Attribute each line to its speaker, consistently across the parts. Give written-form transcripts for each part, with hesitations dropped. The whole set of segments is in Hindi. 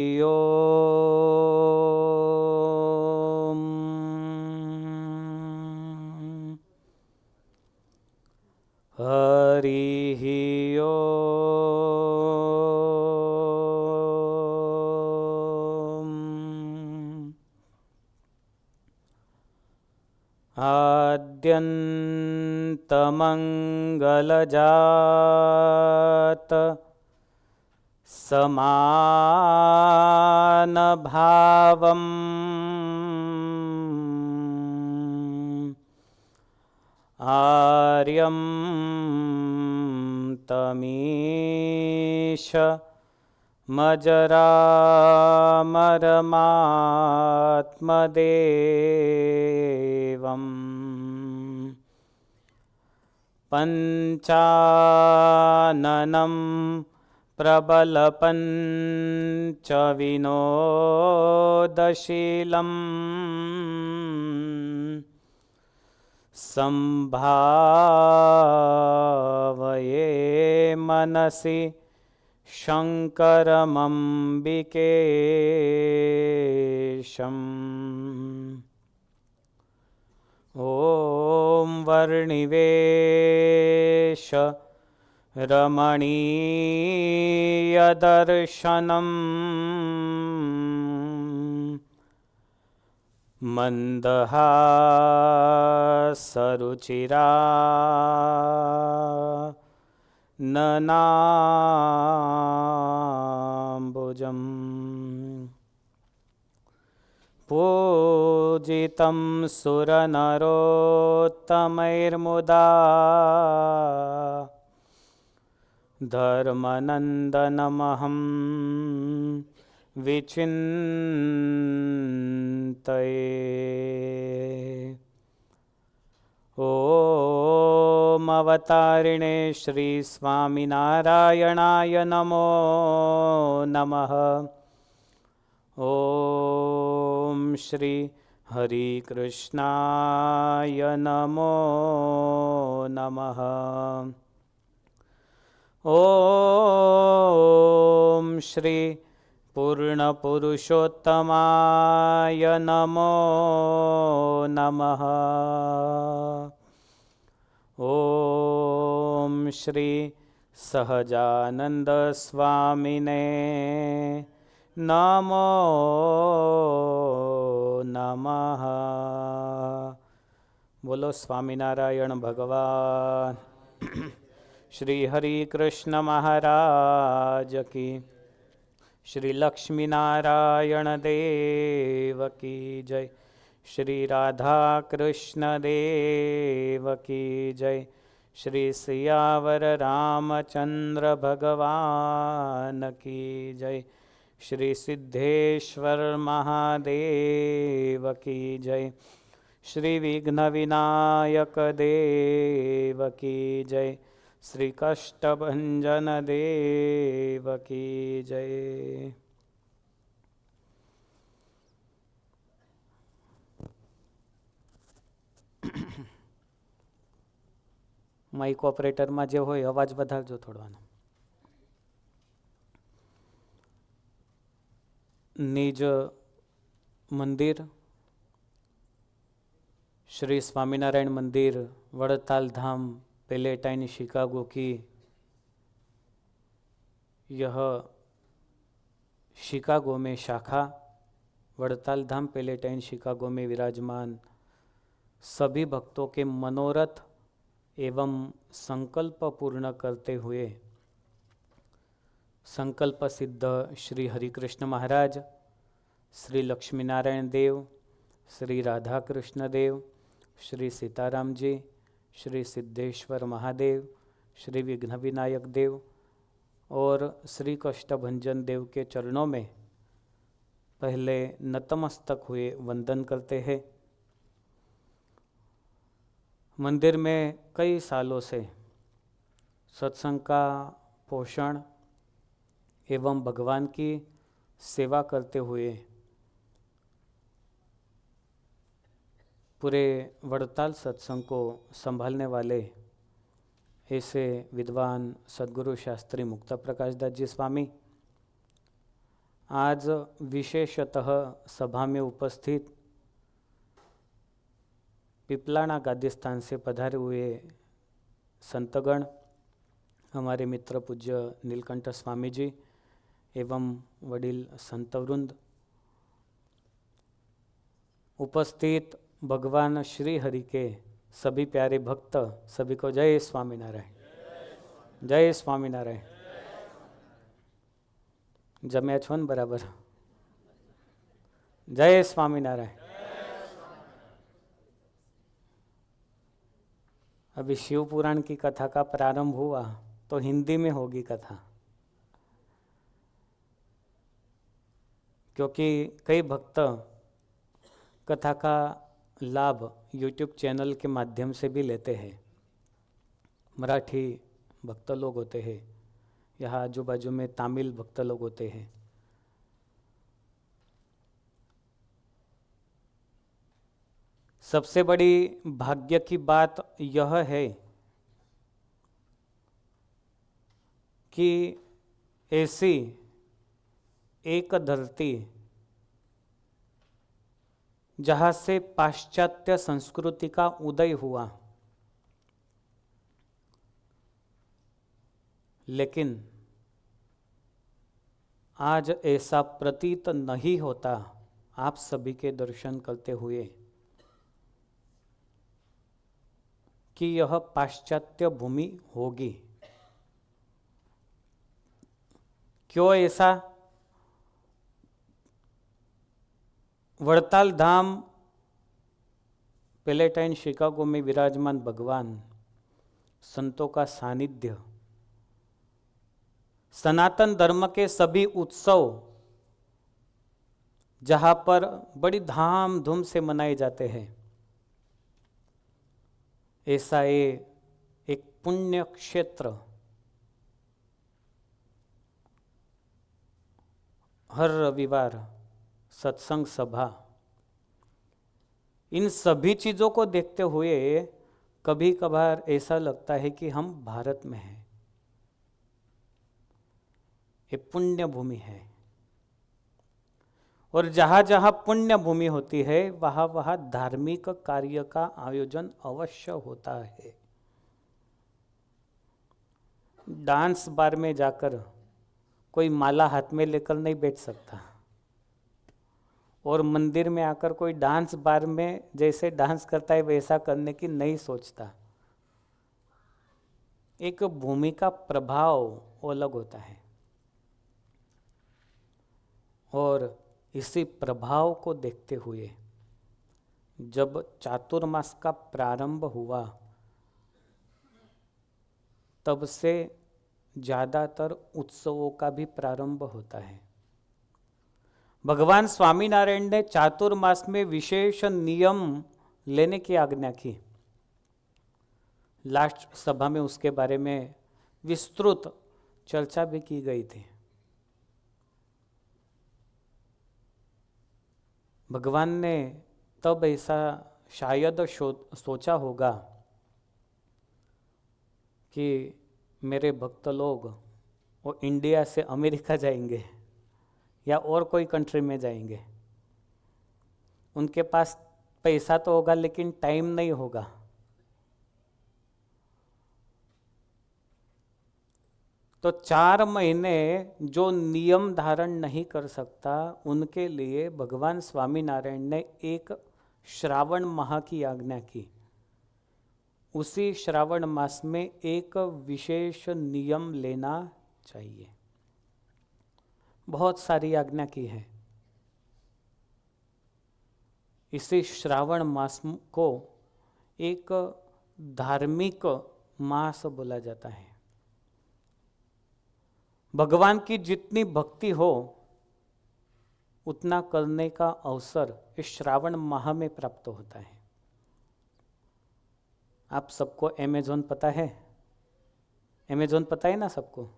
Speaker 1: ओम हरिः ओम आद्यन्तमङ्गलजात समानभावम् आर्यं तमीश मजरामरमात्मदेवम् पञ्चाननं प्रबलपञ्चविनोदशीलम् संभावये मनसि शङ्करमम्बिकेशम् ॐ वर्णिवेश रमणीयदर्शनम् मन्दहासरुचिरा ननाम्बुजम् पूजितं सुरनरोत्तमैर्मुदा धर्मनन्दनमहं विचिन्तये। ॐ अवतारिणे श्री स्वामिनारायणाय नमो नमः। ॐ श्री हरिकृष्णाय नमो नमः। ॐ श्री पूर्णपुरुषोत्तमाय नमो नमः। ॐ श्री सहजानंद स्वामिने नमो नमः। बोलो स्वामीनारायण भगवान श्री हरि कृष्ण महाराज की, श्री लक्ष्मी नारायण देव की जय, श्री राधा कृष्ण देव की जय, श्री सियावर रामचंद्र भगवान की जय, श्री सिद्धेश्वर महादेव की जय, श्री विघ्न विनायक देव की जय, श्री कष्टभंजन देव की जय। माइक ऑपरेटर में जो हो अवाज वधारजो थोड़ो। निज मंदिर श्री स्वामीनारायण मंदिर वड़ताल धाम पेलेटाइन शिकागो की यह शिकागो में शाखा वड़ताल धाम पेलेटाइन शिकागो में विराजमान सभी भक्तों के मनोरथ एवं संकल्प पूर्ण करते हुए संकल्प सिद्ध श्री हरिकृष्ण महाराज, श्री लक्ष्मी नारायण देव, श्री राधा कृष्ण देव, श्री सीताराम जी, श्री सिद्धेश्वर महादेव, श्री विघ्न विनायक देव और श्री कष्टभंजन देव के चरणों में पहले नतमस्तक हुए वंदन करते हैं। मंदिर में कई सालों से सत्संग का पोषण एवं भगवान की सेवा करते हुए पूरे वड़ताल सत्संग को संभालने वाले ऐसे विद्वान सद्गुरु शास्त्री मुक्त प्रकाश दास जी स्वामी आज विशेषतः सभा में उपस्थित पिपलाना गादिस्थान से पधारे हुए संतगण, हमारे मित्र पूज्य नीलकंठ स्वामी जी एवं वडील संतवृंद, उपस्थित भगवान श्री हरि के सभी प्यारे भक्त, सभी को जय स्वामीनारायण, जय स्वामीनारायण। जम्या छो ने बराबर? जय स्वामीनारायण। अभी शिव पुराण की कथा का प्रारंभ हुआ तो हिंदी में होगी कथा, क्योंकि कई भक्त कथा का लाभ YouTube चैनल के माध्यम से भी लेते हैं। मराठी भक्त लोग होते हैं, यहाँ आजू बाजू में तमिल भक्त लोग होते हैं। सबसे बड़ी भाग्य की बात यह है कि ऐसी एक धरती जहाँ से पाश्चात्य संस्कृति का उदय हुआ, लेकिन आज ऐसा प्रतीत नहीं होता आप सभी के दर्शन करते हुए कि यह पाश्चात्य भूमि होगी। क्यों ऐसा? वड़ताल धाम पैलेटाइन शिकागो में विराजमान भगवान, संतों का सानिध्य, सनातन धर्म के सभी उत्सव जहाँ पर बड़ी धाम धूम से मनाए जाते हैं, ऐसा एक पुण्य क्षेत्र हर रविवार सत्संग सभा, इन सभी चीज़ों को देखते हुए कभी कभार ऐसा लगता है कि हम भारत में हैं। ये पुण्य भूमि है, और जहाँ जहाँ पुण्य भूमि होती है वहाँ वहाँ धार्मिक कार्य का आयोजन अवश्य होता है। डांस बार में जाकर कोई माला हाथ में लेकर नहीं बैठ सकता, और मंदिर में आकर कोई डांस बार में जैसे डांस करता है वैसा करने की नहीं सोचता। एक भूमि का प्रभाव अलग होता है, और इसी प्रभाव को देखते हुए जब चातुर्मास का प्रारंभ हुआ तब से ज़्यादातर उत्सवों का भी प्रारंभ होता है। भगवान स्वामीनारायण ने चातुर्मास में विशेष नियम लेने की आज्ञा की। लास्ट सभा में उसके बारे में विस्तृत चर्चा भी की गई थी। भगवान ने तब ऐसा शायद सोचा होगा कि मेरे भक्त लोग वो इंडिया से अमेरिका जाएंगे या और कोई कंट्री में जाएंगे, उनके पास पैसा तो होगा लेकिन टाइम नहीं होगा। तो 4 महीने जो नियम धारण नहीं कर सकता, उनके लिए भगवान स्वामीनारायण ने एक श्रावण माह की आज्ञा की। उसी श्रावण मास में एक विशेष नियम लेना चाहिए। बहुत सारी आज्ञा की है। इसी श्रावण मास को एक धार्मिक मास बोला जाता है। भगवान की जितनी भक्ति हो उतना करने का अवसर इस श्रावण माह में प्राप्त होता है। आप सबको अमेज़न पता है? अमेज़न पता है ना सबको?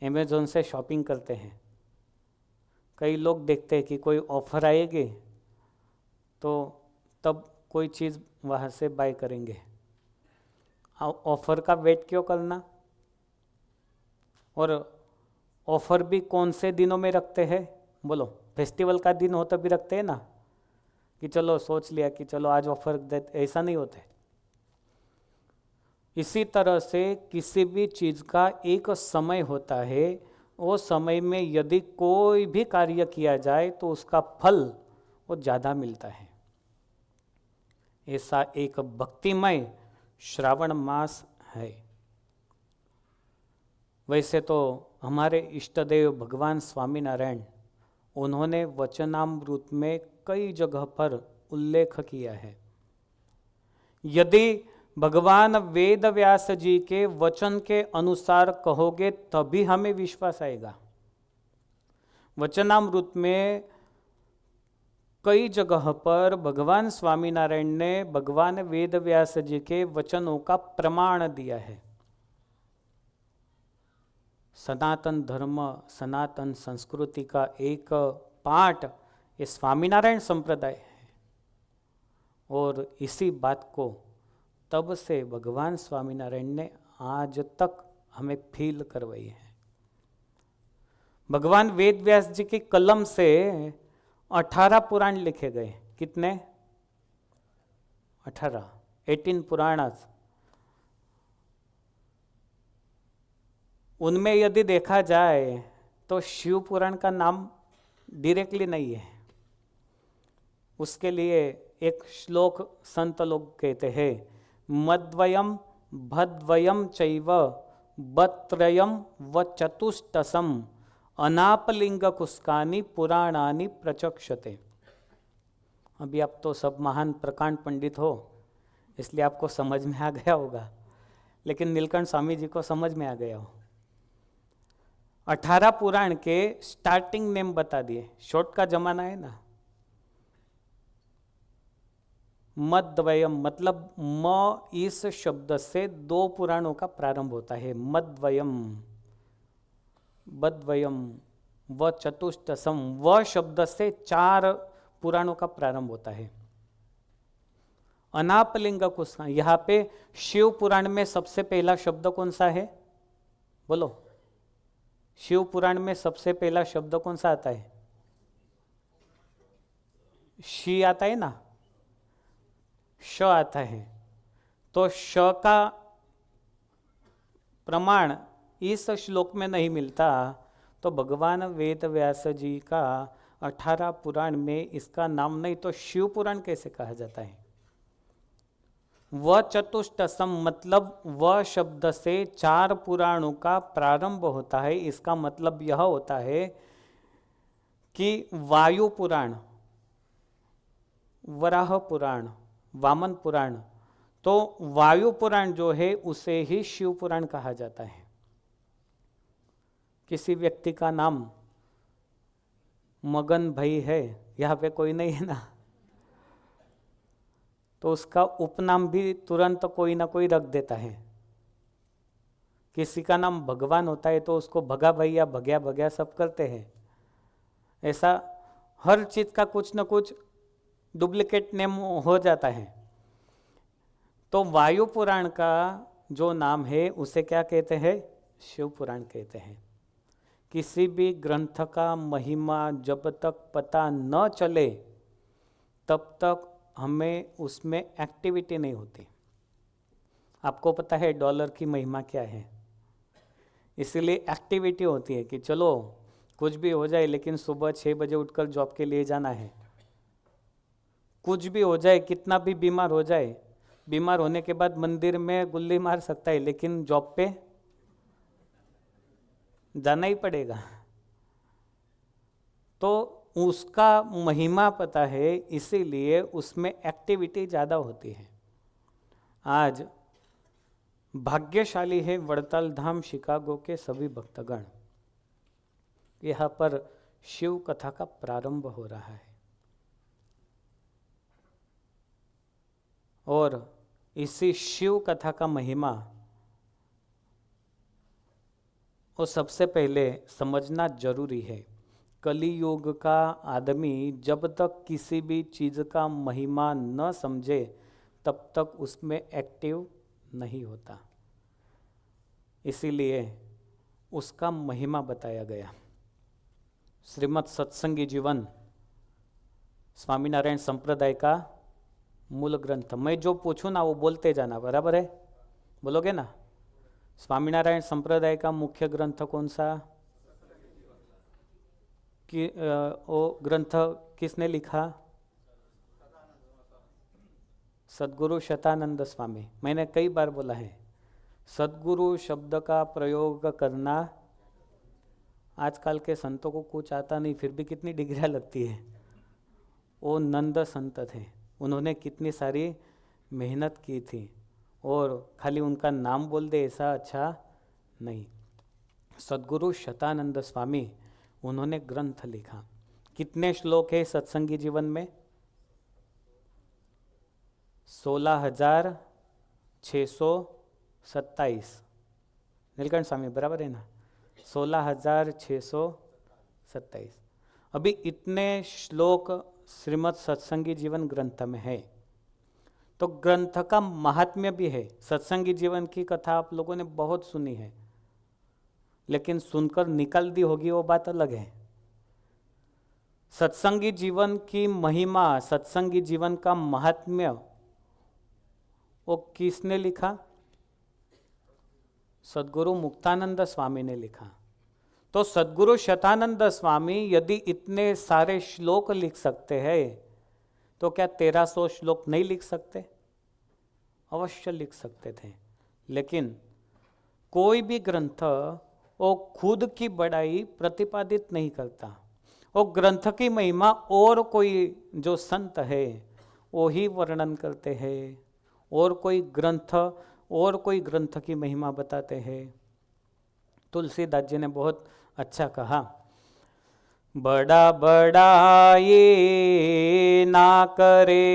Speaker 1: अमेज़न से शॉपिंग करते हैं। कई लोग देखते हैं कि कोई ऑफ़र आएगी तो तब कोई चीज़ वहाँ से बाय करेंगे। ऑफ़र का वेट क्यों करना? और ऑफ़र भी कौन से दिनों में रखते हैं? बोलो, फेस्टिवल का दिन हो तो भी रखते हैं ना, कि चलो सोच लिया कि चलो आज ऑफर देते, ऐसा नहीं होता है। इसी तरह से किसी भी चीज़ का एक समय होता है, वो समय में यदि कोई भी कार्य किया जाए तो उसका फल वो ज़्यादा मिलता है। ऐसा एक भक्तिमय श्रावण मास है। वैसे तो हमारे इष्ट देव भगवान स्वामीनारायण, उन्होंने वचनामृत में कई जगह पर उल्लेख किया है। यदि भगवान वेद व्यास जी के वचन के अनुसार कहोगे तभी हमें विश्वास आएगा। वचनामृत में कई जगह पर भगवान स्वामीनारायण ने भगवान वेद व्यास जी के वचनों का प्रमाण दिया है। सनातन धर्म, सनातन संस्कृति का एक पार्ट ये स्वामीनारायण संप्रदाय है, और इसी बात को तब से भगवान स्वामीनारायण ने आज तक हमें फील करवाई है। भगवान वेद व्यास जी की कलम से 18 पुराण लिखे गए। कितने? 18 पुराणास। उनमें यदि देखा जाए तो शिव पुराण का नाम डायरेक्टली नहीं है। उसके लिए एक श्लोक संत लोग कहते हैं, मद्वयम भद्वयम चैव बत्रयम व चतुष्टसम अनापलिंग कुस्कानी पुराणानि प्रचक्षते। अभी आप तो सब महान प्रकांड पंडित हो, इसलिए आपको समझ में आ गया होगा, लेकिन नीलकंठ स्वामी जी को समझ में आ गया हो। 18 पुराण के स्टार्टिंग नेम बता दिए। शॉर्ट का जमाना है ना। मद्वयम मतलब म इस शब्द से 2 पुराणों का प्रारंभ होता है। मद्वयम, बद्वयम व चतुष्टसम, व शब्द से 4 पुराणों का प्रारंभ होता है। अनापलिंग कुस्का, यहाँ पे शिव पुराण में सबसे पहला शब्द कौन सा है? बोलो, शिव पुराण में सबसे पहला शब्द कौन सा आता है? शी आता है ना, श आता है। तो श का प्रमाण इस श्लोक में नहीं मिलता, तो भगवान वेद व्यास जी का 18 पुराण में इसका नाम नहीं, तो शिव पुराण कैसे कहा जाता है? व चतुष्टसम मतलब व शब्द से 4 पुराणों का प्रारंभ होता है। इसका मतलब यह होता है कि वायु पुराण, वराह पुराण, वामन पुराण, तो वायु पुराण जो है उसे ही शिव पुराण कहा जाता है। किसी व्यक्ति का नाम मगन भाई है, यहाँ पे कोई नहीं है ना, तो उसका उपनाम भी तुरंत कोई ना कोई रख देता है। किसी का नाम भगवान होता है तो उसको भगा भाई या भग्या भग्या सब करते हैं। ऐसा हर चीज का कुछ न कुछ डुप्लीकेट नेम हो जाता है। तो वायु पुराण का जो नाम है उसे क्या कहते हैं? शिव पुराण कहते हैं। किसी भी ग्रंथ का महिमा जब तक पता न चले तब तक हमें उसमें एक्टिविटी नहीं होती। आपको पता है डॉलर की महिमा क्या है, इसीलिए एक्टिविटी होती है कि चलो कुछ भी हो जाए लेकिन सुबह 6 बजे उठकर जॉब के लिए जाना है। कुछ भी हो जाए, कितना भी बीमार हो जाए, बीमार होने के बाद मंदिर में गुल्ली मार सकता है लेकिन जॉब पे जाना ही पड़ेगा। तो उसका महिमा पता है, इसीलिए उसमें एक्टिविटी ज़्यादा होती है। आज भाग्यशाली है वड़ताल धाम शिकागो के सभी भक्तगण, यहाँ पर शिव कथा का प्रारंभ हो रहा है। और इसी शिव कथा का महिमा वो सबसे पहले समझना जरूरी है। कलियुग का आदमी जब तक किसी भी चीज़ का महिमा न समझे तब तक उसमें एक्टिव नहीं होता, इसीलिए उसका महिमा बताया गया। श्रीमद् सत्संगी जीवन स्वामीनारायण संप्रदाय का मूल ग्रंथ। मैं जो पूछूं ना वो बोलते जाना, बराबर है? बोलोगे ना? स्वामीनारायण संप्रदाय का मुख्य ग्रंथ कौन सा? कि वो ग्रंथ किसने लिखा? सद्गुरु शतानंद स्वामी। मैंने कई बार बोला है, सद्गुरु शब्द का प्रयोग करना आजकल के संतों को कुछ आता नहीं, फिर भी कितनी डिग्रियां लगती है। वो नंद संत थे, उन्होंने कितनी सारी मेहनत की थी, और खाली उनका नाम बोल दे ऐसा अच्छा नहीं। सद्गुरु शतानंद स्वामी, उन्होंने ग्रंथ लिखा। कितने श्लोक है सत्संगी जीवन में? 16,627। नीलकंठ स्वामी बराबर है ना? 16,627। अभी इतने श्लोक श्रीमद् सत्संगी जीवन ग्रंथ में है, तो ग्रंथ का महात्म्य भी है। सत्संगी जीवन की कथा आप लोगों ने बहुत सुनी है, लेकिन सुनकर निकाल दी होगी वो बात अलग है। सत्संगी जीवन की महिमा, सत्संगी जीवन का महात्म्य वो किसने लिखा? सद्गुरु मुक्तानंद स्वामी ने लिखा। तो सद्गुरु शतानंद स्वामी यदि इतने सारे श्लोक लिख सकते हैं, तो क्या 1300 श्लोक नहीं लिख सकते? अवश्य लिख सकते थे। लेकिन कोई भी ग्रंथ वो खुद की बड़ाई प्रतिपादित नहीं करता। वो ग्रंथ की महिमा और कोई जो संत है वो ही वर्णन करते हैं, और कोई ग्रंथ की महिमा बताते हैं। तुलसीदास जी ने बहुत अच्छा कहा, बड़ा बड़ा ये ना करे,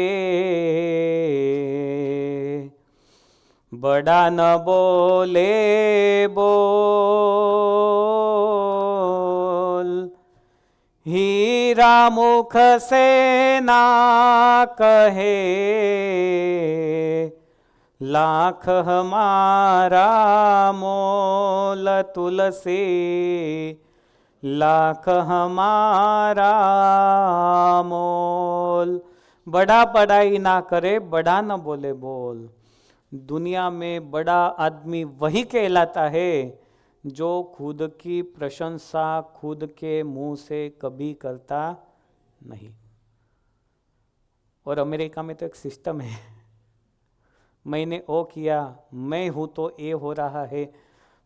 Speaker 1: बड़ा न बोले बोल, हीरा मुख से ना कहे, लाख हमारा मोल तुलसी, लाख हमारा मोल। बड़ा बड़ाई ना करे, बड़ा न बोले बोल। दुनिया में बड़ा आदमी वही कहलाता है जो खुद की प्रशंसा खुद के मुंह से कभी करता नहीं। और अमेरिका में तो एक सिस्टम है, मैंने वो किया, मैं हूं तो ये हो रहा है,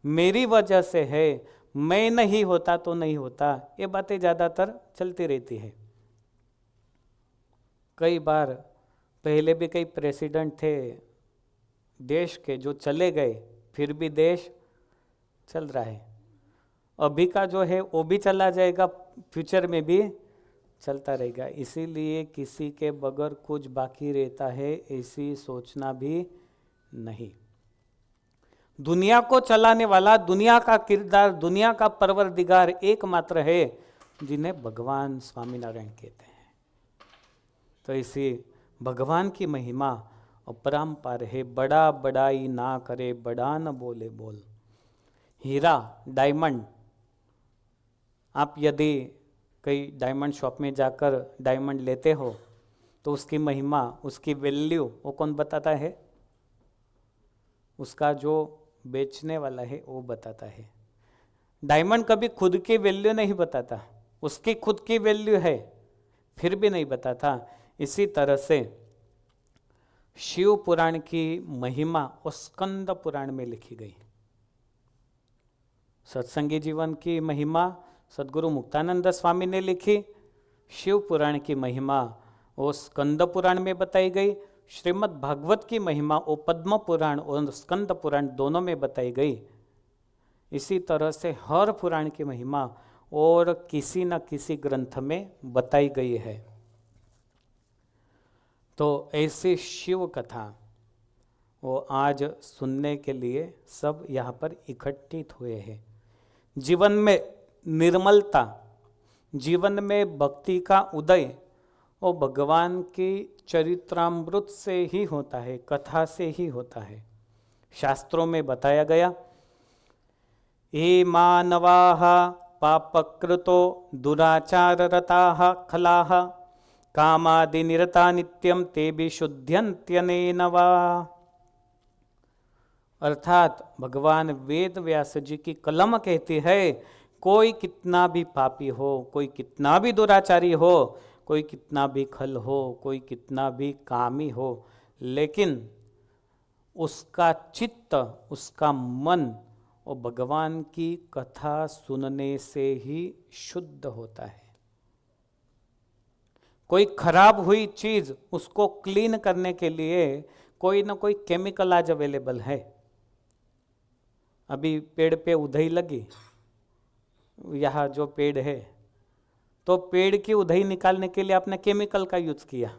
Speaker 1: मेरी वजह से है, मैं नहीं होता तो नहीं होता, ये बातें ज़्यादातर चलती रहती है। कई बार पहले भी कई प्रेसिडेंट थे देश के जो चले गए, फिर भी देश चल रहा है। अभी का जो है वो भी चला जाएगा, फ्यूचर में भी चलता रहेगा। इसीलिए किसी के बगैर कुछ बाकी रहता है ऐसी सोचना भी नहीं। दुनिया को चलाने वाला, दुनिया का किरदार, दुनिया का परवरदिगार एकमात्र है जिन्हें भगवान स्वामीनारायण कहते हैं। तो इसी भगवान की महिमा अपरंपार है। बड़ा बड़ाई ना करे, बड़ा न बोले बोल। हीरा, डायमंड, आप यदि कई डायमंड शॉप में जाकर डायमंड लेते हो तो उसकी महिमा, उसकी वैल्यू वो कौन बताता है? उसका जो बेचने वाला है वो बताता है। डायमंड कभी खुद की वैल्यू नहीं बताता, उसकी खुद की वैल्यू है फिर भी नहीं बताता। इसी तरह से शिव पुराण की महिमा और स्कंद पुराण में लिखी गई। सत्संगी जीवन की महिमा सद्गुरु मुक्तानंद स्वामी ने लिखी, शिव पुराण की महिमा वो स्कंद पुराण में बताई गई, श्रीमद् भागवत की महिमा वो पद्म पुराण और स्कंद पुराण दोनों में बताई गई। इसी तरह से हर पुराण की महिमा और किसी न किसी ग्रंथ में बताई गई है। तो ऐसी शिव कथा वो आज सुनने के लिए सब यहाँ पर इकट्ठित हुए हैं। जीवन में निर्मलता, जीवन में भक्ति का उदय वो भगवान की चरित्रामृत से ही होता है, कथा से ही होता है। शास्त्रों में बताया गया, ये मानवाः पापकृतो दुराचाररताः खलाः कामादिनिरता नित्यम ते भी शुद्ध्यन्त्यनेन वा। अर्थात भगवान वेद व्यास जी की कलम कहती है, कोई कितना भी पापी हो, कोई कितना भी दुराचारी हो, कोई कितना भी खल हो, कोई कितना भी कामी हो, लेकिन उसका चित्त, उसका मन और भगवान की कथा सुनने से ही शुद्ध होता है। कोई खराब हुई चीज उसको क्लीन करने के लिए कोई ना कोई केमिकल आज अवेलेबल है। अभी पेड़ पे उधई लगी, यहाँ जो पेड़ है, तो पेड़ की उधई निकालने के लिए आपने केमिकल का यूज किया।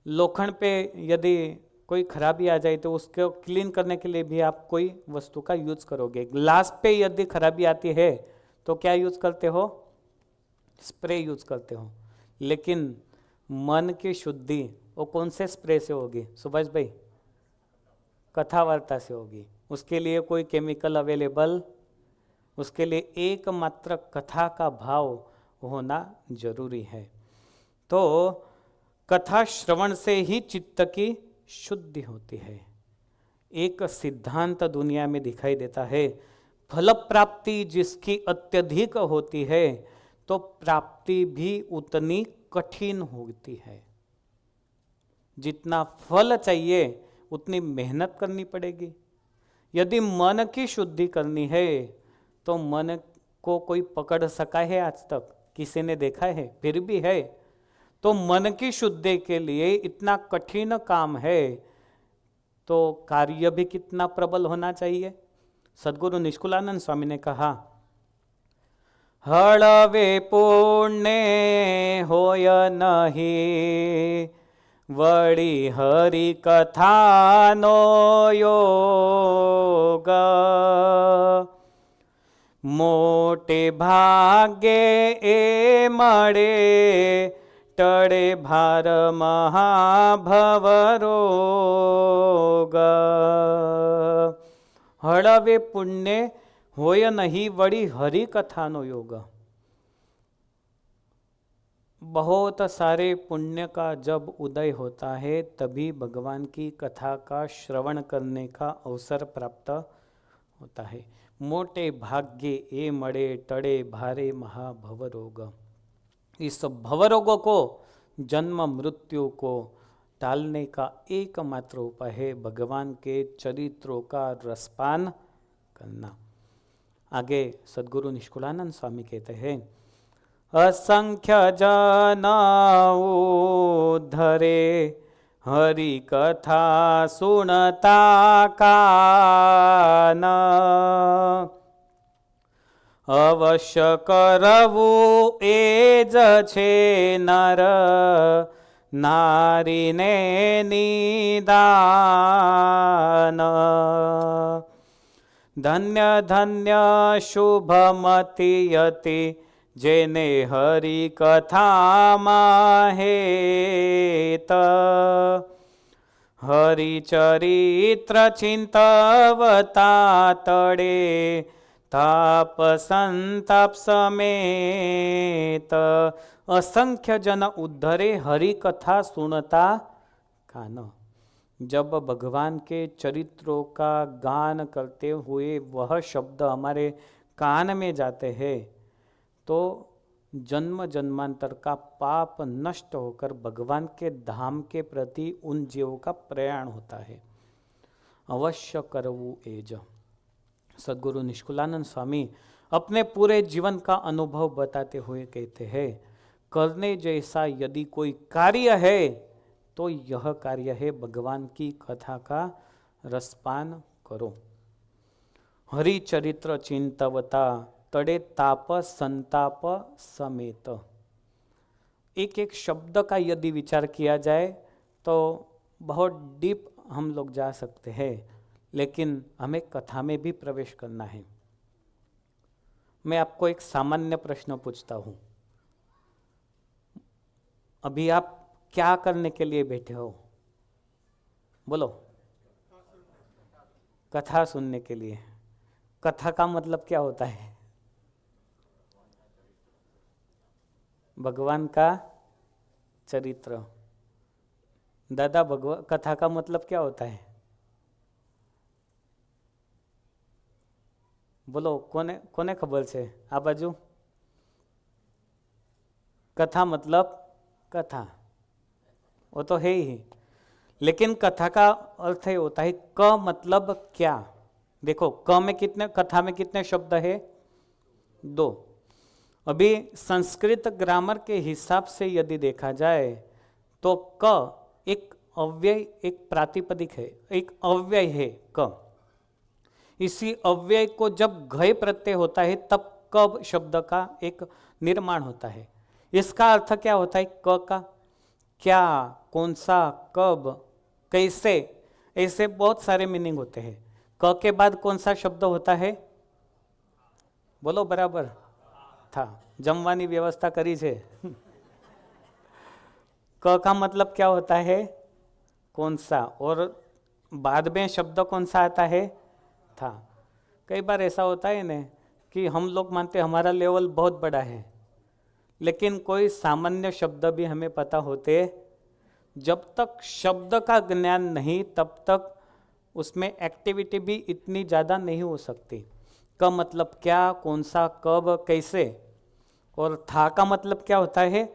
Speaker 1: लोखंड पे यदि कोई खराबी आ जाए तो उसको क्लीन करने के लिए भी आप कोई वस्तु का यूज करोगे। ग्लास पे यदि खराबी आती है तो क्या यूज करते हो? स्प्रे यूज करते हो। लेकिन मन की शुद्धि वो कौन से स्प्रे से होगी सुभाष भाई? कथा वार्ता से होगी। उसके लिए कोई केमिकल अवेलेबल, उसके लिए एकमात्र कथा का भाव होना जरूरी है। तो कथा श्रवण से ही चित्त की शुद्धि होती है। एक सिद्धांत दुनिया में दिखाई देता है, फल प्राप्ति जिसकी अत्यधिक होती है तो प्राप्ति भी उतनी कठिन होती है। जितना फल चाहिए उतनी मेहनत करनी पड़ेगी। यदि मन की शुद्धि करनी है तो मन को कोई पकड़ सका है आज तक? किसी ने देखा है? फिर भी है तो मन की शुद्धि के लिए इतना कठिन काम है तो कार्य भी कितना प्रबल होना चाहिए। सद्गुरु निष्कुलानंद स्वामी ने कहा, हळवे पुण्य होय नहीं वड़ी हरि कथानो योग मोटे भाग्ये ए मळे टळे भार महाभवरोग। हळवे पुण्य होय नहीं वड़ी हरि कथानो योग। बहुत सारे पुण्य का जब उदय होता है तभी भगवान की कथा का श्रवण करने का अवसर प्राप्त होता है। मोटे भाग्य ए मड़े टड़े भारे महाभवरोग। इस भवरोगों को, जन्म मृत्यु को टालने का एकमात्र उपाय है भगवान के चरित्रों का रसपान करना। आगे सद्गुरु निष्कुलानंद स्वामी कहते हैं, असंख्य जन उद्धरे हरि कथा सुनता कान अवश्य करवू एज छे नर नारी ने निदान। धन्य धन्य शुभमति यति जेने हरि कथा माहेत हरि चरित्र चिंतवता तड़े ताप संताप समेत। असंख्य जन उद्धरे हरि कथा सुनता कान। जब भगवान के चरित्रों का गान करते हुए वह शब्द हमारे कान में जाते हैं तो जन्म जन्मांतर का पाप नष्ट होकर भगवान के धाम के प्रति उन जीवों का प्रयाण होता है। अवश्य करवू एज। सद्गुरु निष्कुलानंद स्वामी अपने पूरे जीवन का अनुभव बताते हुए कहते हैं, करने जैसा यदि कोई कार्य है तो यह कार्य है भगवान की कथा का रसपान करो। हरि चरित्र चिंतवता तड़े ताप संताप समेत। एक एक शब्द का यदि विचार किया जाए तो बहुत डीप हम लोग जा सकते हैं, लेकिन हमें कथा में भी प्रवेश करना है। मैं आपको एक सामान्य प्रश्न पूछता हूँ, अभी आप क्या करने के लिए बैठे हो? बोलो। कथा सुनने के लिए। कथा का मतलब क्या होता है? भगवान का चरित्र। दादा, भगवान कथा का मतलब क्या होता है? बोलो, कोने कोने खबर છે આ બાજુ? कथा मतलब कथा, वो तो है ही, लेकिन कथा का अर्थ ये होता है क मतलब क्या। देखो, क में कितने, कथा में कितने शब्द है? 2। अभी संस्कृत ग्रामर के हिसाब से यदि देखा जाए तो क एक अव्यय, एक प्रातिपदिक है, एक अव्यय है क। इसी अव्यय को जब घय प्रत्यय होता है तब क शब्द का एक निर्माण होता है। इसका अर्थ क्या होता है? क का क्या, कौन सा, कब, कैसे, ऐसे बहुत सारे मीनिंग होते हैं। क के बाद कौन सा शब्द होता है? बोलो बराबर। था। जमवानी व्यवस्था करी छे। क का मतलब क्या होता है? कौन सा, और बाद में शब्द कौन सा आता है? था। कई बार ऐसा होता है ना कि हम लोग मानते हमारा लेवल बहुत बड़ा है, लेकिन कोई सामान्य शब्द भी हमें पता होते, जब तक शब्द का ज्ञान नहीं तब तक उसमें एक्टिविटी भी इतनी ज़्यादा नहीं हो सकती। का मतलब क्या, कौन सा, कब, कैसे। और था का मतलब क्या होता है?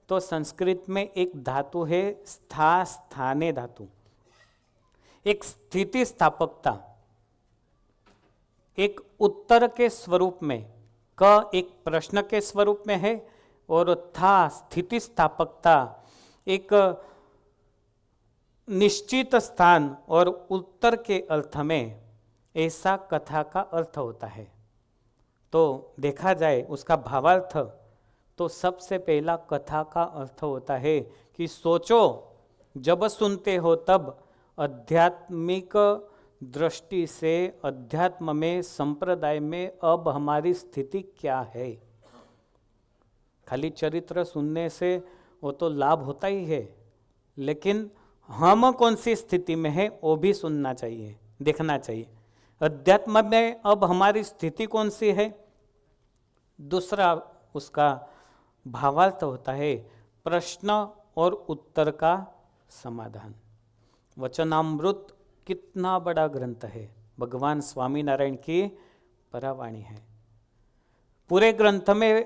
Speaker 1: तो संस्कृत में एक धातु है स्था, स्थाने धातु, एक स्थिति स्थापकता, एक उत्तर के स्वरूप में। क एक प्रश्न के स्वरूप में है और था स्थिति स्थापकता, एक निश्चित स्थान और उत्तर के अर्थ में, ऐसा कथा का अर्थ होता है। तो देखा जाए उसका भावार्थ, तो सबसे पहला कथा का अर्थ होता है कि सोचो, जब सुनते हो तब आध्यात्मिक दृष्टि से अध्यात्म में, संप्रदाय में अब हमारी स्थिति क्या है। खाली चरित्र सुनने से वो तो लाभ होता ही है, लेकिन हम कौन सी स्थिति में है वो भी सुनना चाहिए, देखना चाहिए। अध्यात्म में अब हमारी स्थिति कौन सी है। दूसरा उसका भावार्थ होता है प्रश्न और उत्तर का समाधान। वचनामृत कितना बड़ा ग्रंथ है, भगवान स्वामीनारायण की परावाणी है। पूरे ग्रंथ में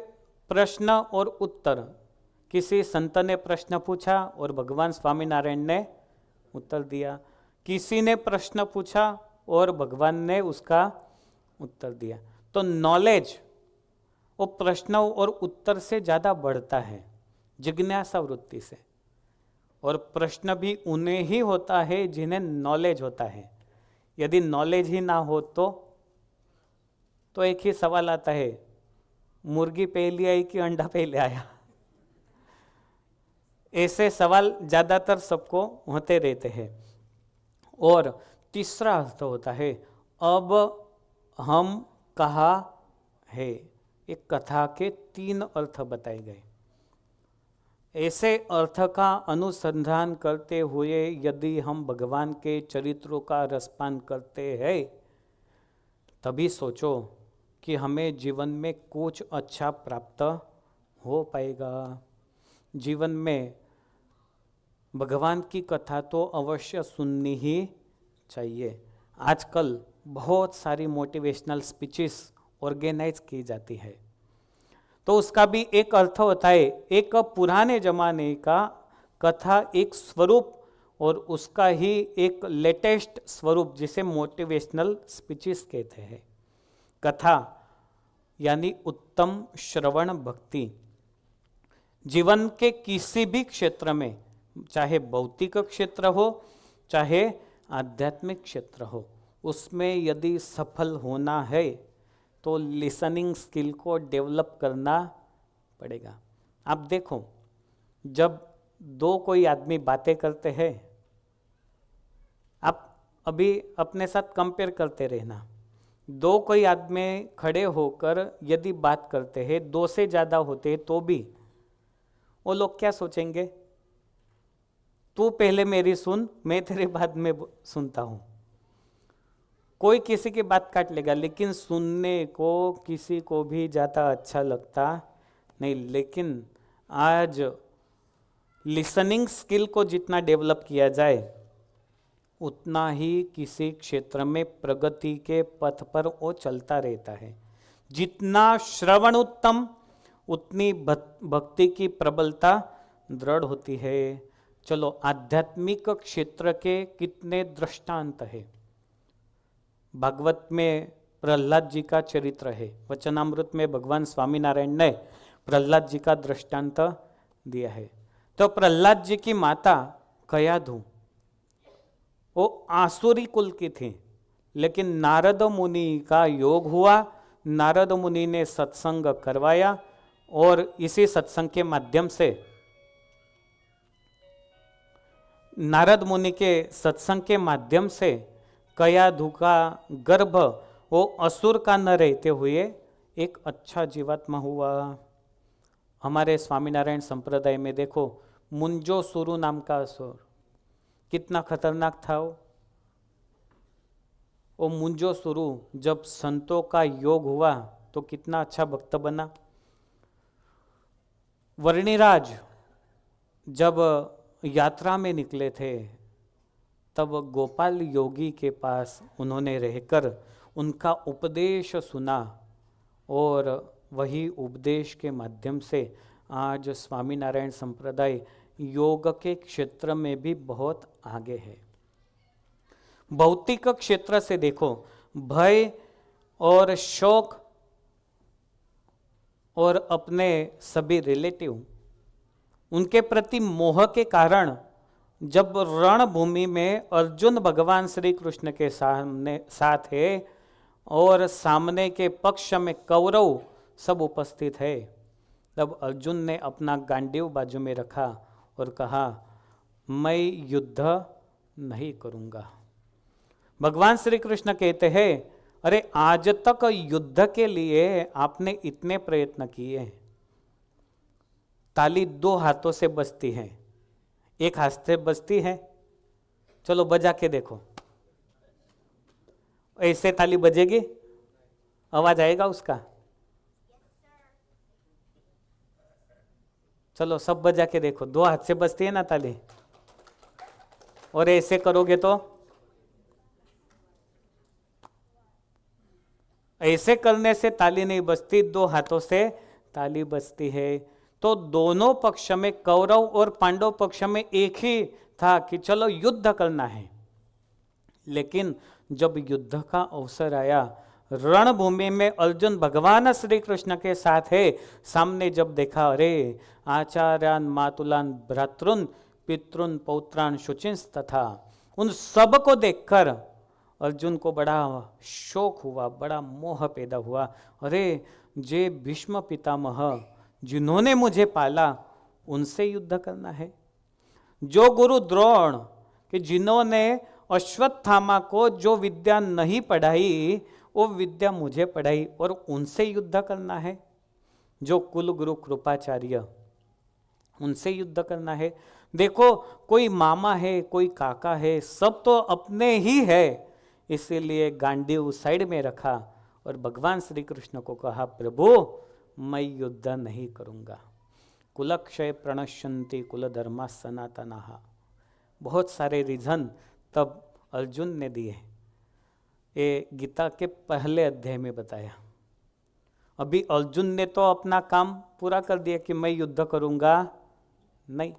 Speaker 1: प्रश्न और उत्तर, किसी संत ने प्रश्न पूछा और भगवान स्वामीनारायण ने उत्तर दिया, किसी ने प्रश्न पूछा और भगवान ने उसका उत्तर दिया। तो नॉलेज वो प्रश्न और उत्तर से ज़्यादा बढ़ता है, जिज्ञासा वृत्ति से। और प्रश्न भी उन्हें ही होता है जिन्हें नॉलेज होता है। यदि नॉलेज ही ना हो तो एक ही सवाल आता है, मुर्गी पहले आई कि अंडा पहले आया। ऐसे सवाल ज़्यादातर सबको होते रहते हैं। और तीसरा अर्थ होता है अब हम कहाँ है। एक कथा के 3 अर्थ बताए गए। ऐसे अर्थ का अनुसंधान करते हुए यदि हम भगवान के चरित्रों का रसपान करते हैं, तभी सोचो कि हमें जीवन में कुछ अच्छा प्राप्त हो पाएगा। जीवन में भगवान की कथा तो अवश्य सुननी ही चाहिए। आजकल बहुत सारी मोटिवेशनल स्पीचेस ऑर्गेनाइज की जाती है, तो उसका भी एक अर्थ होता है। एक पुराने जमाने का कथा एक स्वरूप और उसका ही एक लेटेस्ट स्वरूप, जिसे मोटिवेशनल स्पीचेस कहते हैं। कथा यानी उत्तम श्रवण भक्ति। जीवन के किसी भी क्षेत्र में, चाहे भौतिक क्षेत्र हो चाहे आध्यात्मिक क्षेत्र हो, उसमें यदि सफल होना है तो लिसनिंग स्किल को डेवलप करना पड़ेगा। आप देखो, जब 2 कोई आदमी बातें करते हैं, आप अभी अपने साथ कंपेयर करते रहना। 2 कोई आदमी खड़े होकर यदि बात करते हैं, 2 से ज़्यादा होते हैं, तो भी वो लोग क्या सोचेंगे? तू पहले मेरी सुन, मैं तेरे बाद में सुनता हूँ। कोई किसी की बात काट लेगा, लेकिन सुनने को किसी को भी ज़्यादा अच्छा लगता नहीं। लेकिन आज लिसनिंग स्किल को जितना डेवलप किया जाए उतना ही किसी क्षेत्र में प्रगति के पथ पर वो चलता रहता है। जितना श्रवण उत्तम उतनी भक्ति की प्रबलता दृढ़ होती है। चलो, आध्यात्मिक क्षेत्र के कितने दृष्टांत है। भागवत में प्रहलाद जी का चरित्र है। वचनामृत में भगवान स्वामीनारायण ने प्रहलाद जी का दृष्टांत दिया है। तो प्रहलाद जी की माता कयाधु वो आसुरी कुल की थी, लेकिन नारद मुनि का योग हुआ। नारद मुनि ने सत्संग करवाया और इसी सत्संग के माध्यम से, नारद मुनि के सत्संग के माध्यम से कयाधु का गर्भ वो असुर का न रहते हुए एक अच्छा जीवात्मा हुआ। हमारे स्वामीनारायण संप्रदाय में देखो, मुंजो सुरु नाम का असुर कितना खतरनाक था। वो मुंजो सुरु जब संतों का योग हुआ तो कितना अच्छा भक्त बना। वर्णिराज जब यात्रा में निकले थे तब गोपाल योगी के पास उन्होंने रहकर उनका उपदेश सुना और वही उपदेश के माध्यम से आज स्वामीनारायण संप्रदाय योग के क्षेत्र में भी बहुत आगे है। भौतिक क्षेत्र से देखो, भय और शोक और अपने सभी रिलेटिव उनके प्रति मोह के कारण जब रणभूमि में अर्जुन भगवान श्री कृष्ण के साथ है और सामने के पक्ष में कौरव सब उपस्थित है, तब अर्जुन ने अपना गांडीव बाजू में रखा और कहा, मैं युद्ध नहीं करूंगा। भगवान श्री कृष्ण कहते हैं, अरे आज तक युद्ध के लिए आपने इतने प्रयत्न किए, ताली दो हाथों से बजती है, एक हाथ से बजती है, चलो बजा के देखो। ऐसे ताली बजेगी, आवाज आएगा उसका? चलो सब बजा के देखो, दो हाथ से बजती है ना ताली, और ऐसे करोगे तो ऐसे करने से ताली नहीं बजती, दो हाथों से ताली बजती है। तो दोनों पक्ष में, कौरव और पांडव पक्ष में एक ही था कि चलो युद्ध करना है। लेकिन जब युद्ध का अवसर आया, रणभूमि में अर्जुन भगवान श्री कृष्ण के साथ है, सामने जब देखा, अरे आचार्यान मातुलान भ्रातृन पितृन पौत्रान शुचिंस तथा, उन सब को देखकर अर्जुन को बड़ा शोक हुआ, बड़ा मोह पैदा हुआ। अरे जे भीष्म पितामह जिन्होंने मुझे पाला उनसे युद्ध करना है, जो गुरु द्रोण कि जिन्होंने अश्वत्थामा को जो विद्या नहीं पढ़ाई वो विद्या मुझे पढ़ाई, और उनसे युद्ध करना है, जो कुल गुरु कृपाचार्य उनसे युद्ध करना है। देखो, कोई मामा है, कोई काका है, सब तो अपने ही है, इसीलिए गांडीव साइड में रखा और भगवान श्री कृष्ण को कहा, प्रभु मैं युद्ध नहीं करूंगा। कुलक्षय प्रणश्यन्ति कुल धर्मा सनातनः। बहुत सारे रीजन तब अर्जुन ने दिए, ये गीता के पहले अध्याय में बताया। अभी अर्जुन ने तो अपना काम पूरा कर दिया कि मैं युद्ध करूंगा नहीं,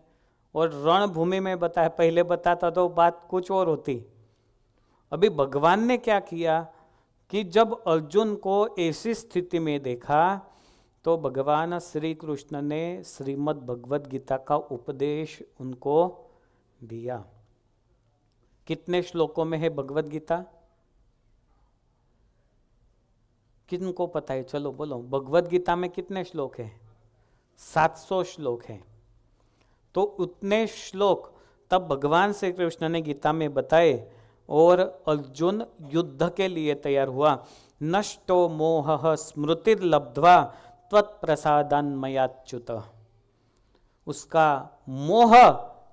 Speaker 1: और रणभूमि में बताया, पहले बताता तो बात कुछ और होती। अभी भगवान ने क्या किया कि जब अर्जुन को ऐसी स्थिति में देखा तो भगवान श्री कृष्ण ने श्रीमद् भगवद गीता का उपदेश उनको दिया। कितने श्लोकों में है भगवद गीता? किनको पता है? चलो बोलो, भगवद गीता में कितने श्लोक हैं? 700 श्लोक हैं। तो उतने श्लोक तब भगवान श्री कृष्ण ने गीता में बताए और अर्जुन युद्ध के लिए तैयार हुआ। नष्टो मोह स्मृतिर्लब्ध्वा त्वत्प्रसादान्मयाच्युत। उसका मोह,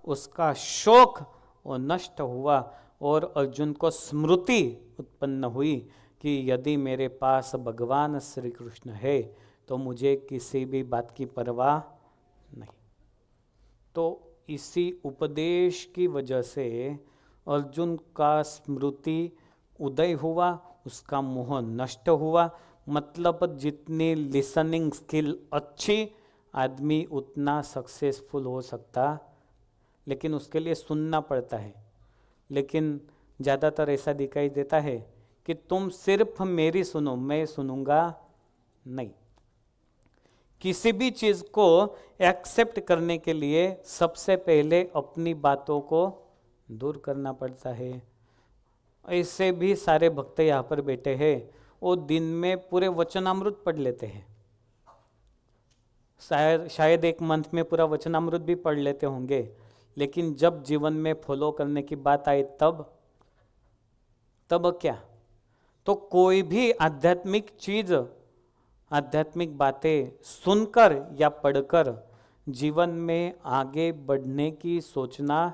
Speaker 1: उसका शोक वो नष्ट हुआ और अर्जुन को स्मृति उत्पन्न हुई कि यदि मेरे पास भगवान श्री कृष्ण है तो मुझे किसी भी बात की परवाह नहीं। तो इसी उपदेश की वजह से अर्जुन का स्मृति उदय हुआ, उसका मोह नष्ट हुआ। मतलब जितनी लिसनिंग स्किल अच्छी, आदमी उतना सक्सेसफुल हो सकता, लेकिन उसके लिए सुनना पड़ता है। लेकिन ज़्यादातर ऐसा दिखाई देता है कि तुम सिर्फ मेरी सुनो, मैं सुनूंगा नहीं। किसी भी चीज़ को एक्सेप्ट करने के लिए सबसे पहले अपनी बातों को दूर करना पड़ता है। ऐसे भी सारे भक्त यहाँ पर बैठे हैं, वो दिन में पूरे वचनामृत पढ़ लेते हैं, शायद एक मंथ में पूरा वचनामृत भी पढ़ लेते होंगे, लेकिन जब जीवन में फॉलो करने की बात आई तब क्या? तो कोई भी आध्यात्मिक चीज, आध्यात्मिक बातें सुनकर या पढ़कर जीवन में आगे बढ़ने की सोचना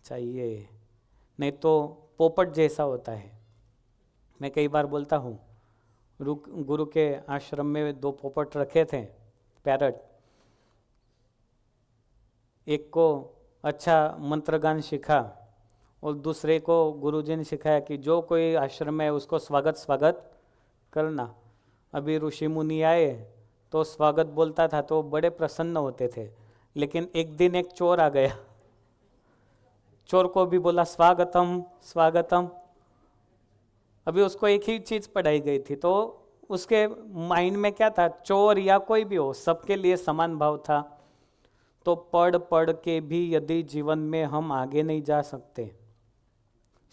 Speaker 1: चाहिए, नहीं तो पोपट जैसा होता है। मैं कई बार बोलता हूँ, गुरु के आश्रम में 2 पोपट रखे थे, पैरट। एक को अच्छा मंत्रगान सीखा और दूसरे को गुरुजी ने सिखाया कि जो कोई आश्रम है उसको स्वागत करना। अभी ऋषि मुनि आए तो स्वागत बोलता था तो बड़े प्रसन्न होते थे, लेकिन एक दिन एक चोर आ गया, चोर को भी बोला स्वागतम। अभी उसको एक ही चीज पढ़ाई गई थी, तो उसके माइंड में क्या था, चोर या कोई भी हो सबके लिए समान भाव था। तो पढ़ के भी यदि जीवन में हम आगे नहीं जा सकते,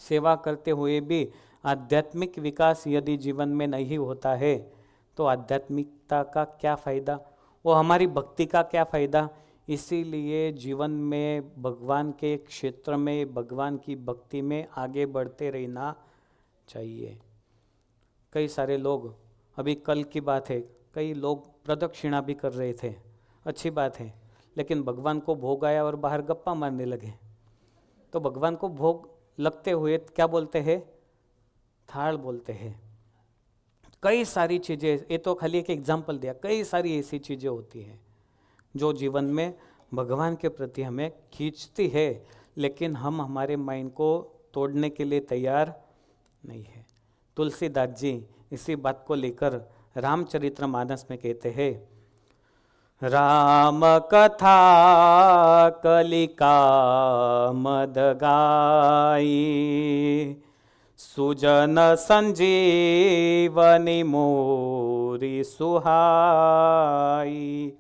Speaker 1: सेवा करते हुए भी आध्यात्मिक विकास यदि जीवन में नहीं होता है, तो आध्यात्मिकता का क्या फायदा, वो हमारी भक्ति का क्या फायदा। इसीलिए जीवन में भगवान के क्षेत्र में, भगवान की भक्ति में आगे बढ़ते रहना चाहिए। कई सारे लोग, अभी कल की बात है, कई लोग प्रदक्षिणा भी कर रहे थे, अच्छी बात है, लेकिन भगवान को भोग आया और बाहर गप्पा मारने लगे। तो भगवान को भोग लगते हुए क्या बोलते हैं, थाल बोलते हैं। कई सारी चीज़ें, ये तो खाली एक एग्जाम्पल दिया, कई सारी ऐसी चीज़ें होती हैं जो जीवन में भगवान के प्रति हमें खींचती है, लेकिन हम हमारे माइंड को तोड़ने के लिए तैयार नहीं है। तुलसीदास जी इसी बात को लेकर रामचरितमानस में कहते हैं, राम कथा कलिका मद गाई, सुजन संजीवनी मोरी सुहाई,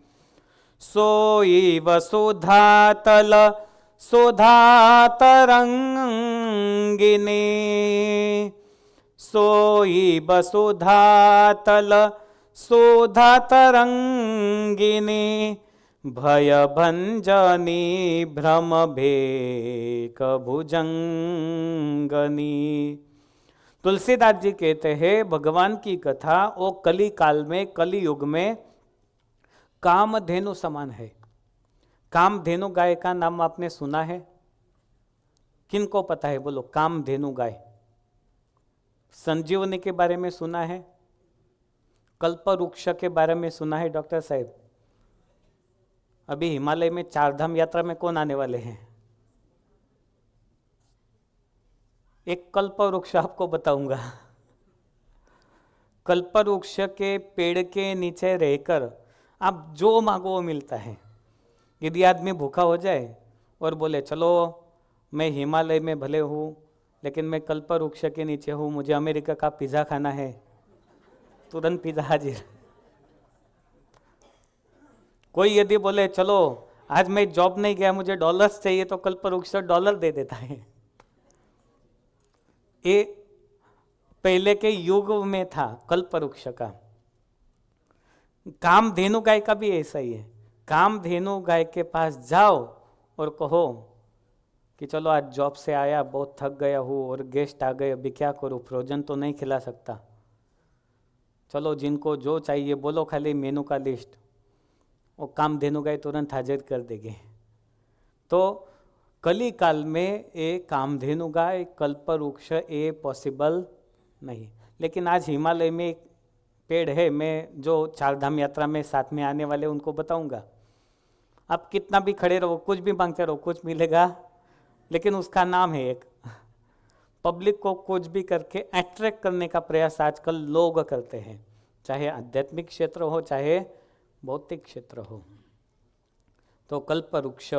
Speaker 1: सोई वसुधा तल सुधा तरंगिनी, सोई वसुधा तल सुधा तरंगिनी, भय भंजनी भ्रम भेक भुजंगनी। तुलसीदास जी कहते हैं भगवान की कथा वो कली काल में, कली युग में कामधेनु समान है। कामधेनु गाय का नाम आपने सुना है? किनको पता है, बोलो। कामधेनु गाय। संजीवनी के बारे में सुना है? कल्प वृक्ष के बारे में सुना है डॉक्टर साहब? अभी हिमालय में 4 धाम यात्रा में कौन आने वाले हैं? एक कल्प वृक्ष आपको बताऊंगा। कल्प वृक्ष के पेड़ के नीचे रहकर आप जो मांगो वो मिलता है। यदि आदमी भूखा हो जाए और बोले चलो मैं हिमालय में भले हूँ लेकिन मैं कल्प वृक्ष के नीचे हूँ, मुझे अमेरिका का पिज़्ज़ा खाना है, तुरंत पिज़्ज़ा हाजिर। कोई यदि बोले चलो आज मैं जॉब नहीं गया, मुझे डॉलर्स चाहिए, तो कल्प वृक्ष डॉलर दे देता है। ये पहले के युग में था कल्प वृक्ष का। कामधेनु गाय का भी ऐसा ही है। कामधेनु गाय के पास जाओ और कहो कि चलो आज जॉब से आया, बहुत थक गया हूँ और गेस्ट आ गए, अभी क्या करूँ, फ्रोजन तो नहीं खिला सकता, चलो जिनको जो चाहिए बोलो, खाली मेनू का लिस्ट, वो कामधेनु गाय तुरंत हाजिर कर देंगे। तो कली काल में ये कामधेनु गाय कल्पवृक्ष ये पॉसिबल नहीं। लेकिन आज हिमालय में एक पेड़ है, मैं जो चारधाम यात्रा में साथ में आने वाले उनको बताऊंगा। आप कितना भी खड़े रहो, कुछ भी मांगते रहो, कुछ मिलेगा, लेकिन उसका नाम है एक। पब्लिक को कुछ भी करके अट्रैक्ट करने का प्रयास आजकल लोग करते हैं, चाहे आध्यात्मिक क्षेत्र हो चाहे भौतिक क्षेत्र हो। तो कल्पवृक्ष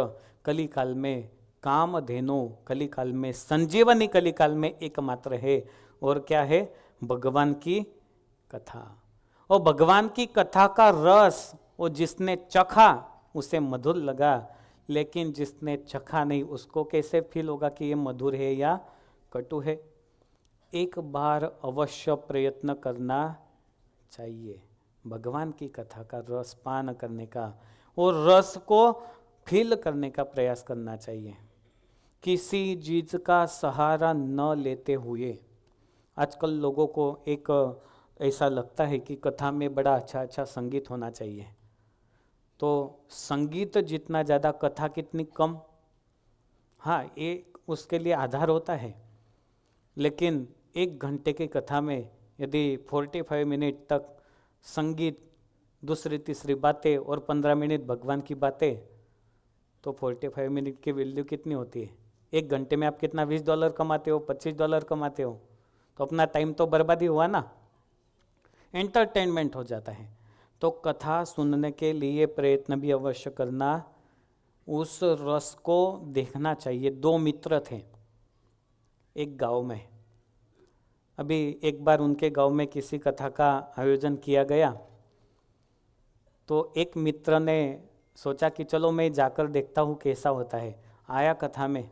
Speaker 1: कली काल में, कामधेनु कली काल में, संजीवनी कली काल में एकमात्र है। और क्या है? भगवान की कथा। और भगवान की कथा का रस, वो जिसने चखा उसे मधुर लगा, लेकिन जिसने चखा नहीं उसको कैसे फील होगा कि ये मधुर है या कटु है? एक बार अवश्य प्रयत्न करना चाहिए भगवान की कथा का रस पान करने का, और रस को फील करने का प्रयास करना चाहिए, किसी चीज का सहारा न लेते हुए। आजकल लोगों को एक ऐसा लगता है कि कथा में बड़ा अच्छा अच्छा संगीत होना चाहिए, तो संगीत जितना ज़्यादा कथा कितनी कम। हाँ, ये उसके लिए आधार होता है, लेकिन 1 घंटे की कथा में यदि 45 मिनट तक संगीत, दूसरी तीसरी बातें और 15 मिनट भगवान की बातें, तो 45 मिनट की वैल्यू कितनी होती है? 1 घंटे में आप कितना $20 कमाते हो, $25 कमाते हो, तो अपना टाइम तो बर्बादी हुआ ना, एंटरटेनमेंट हो जाता है। तो कथा सुनने के लिए प्रयत्न भी अवश्य करना, उस रस को देखना चाहिए। 2 मित्र थे एक गांव में। अभी एक बार उनके गांव में किसी कथा का आयोजन किया गया, तो एक मित्र ने सोचा कि चलो मैं जाकर देखता हूँ कैसा होता है। आया कथा में,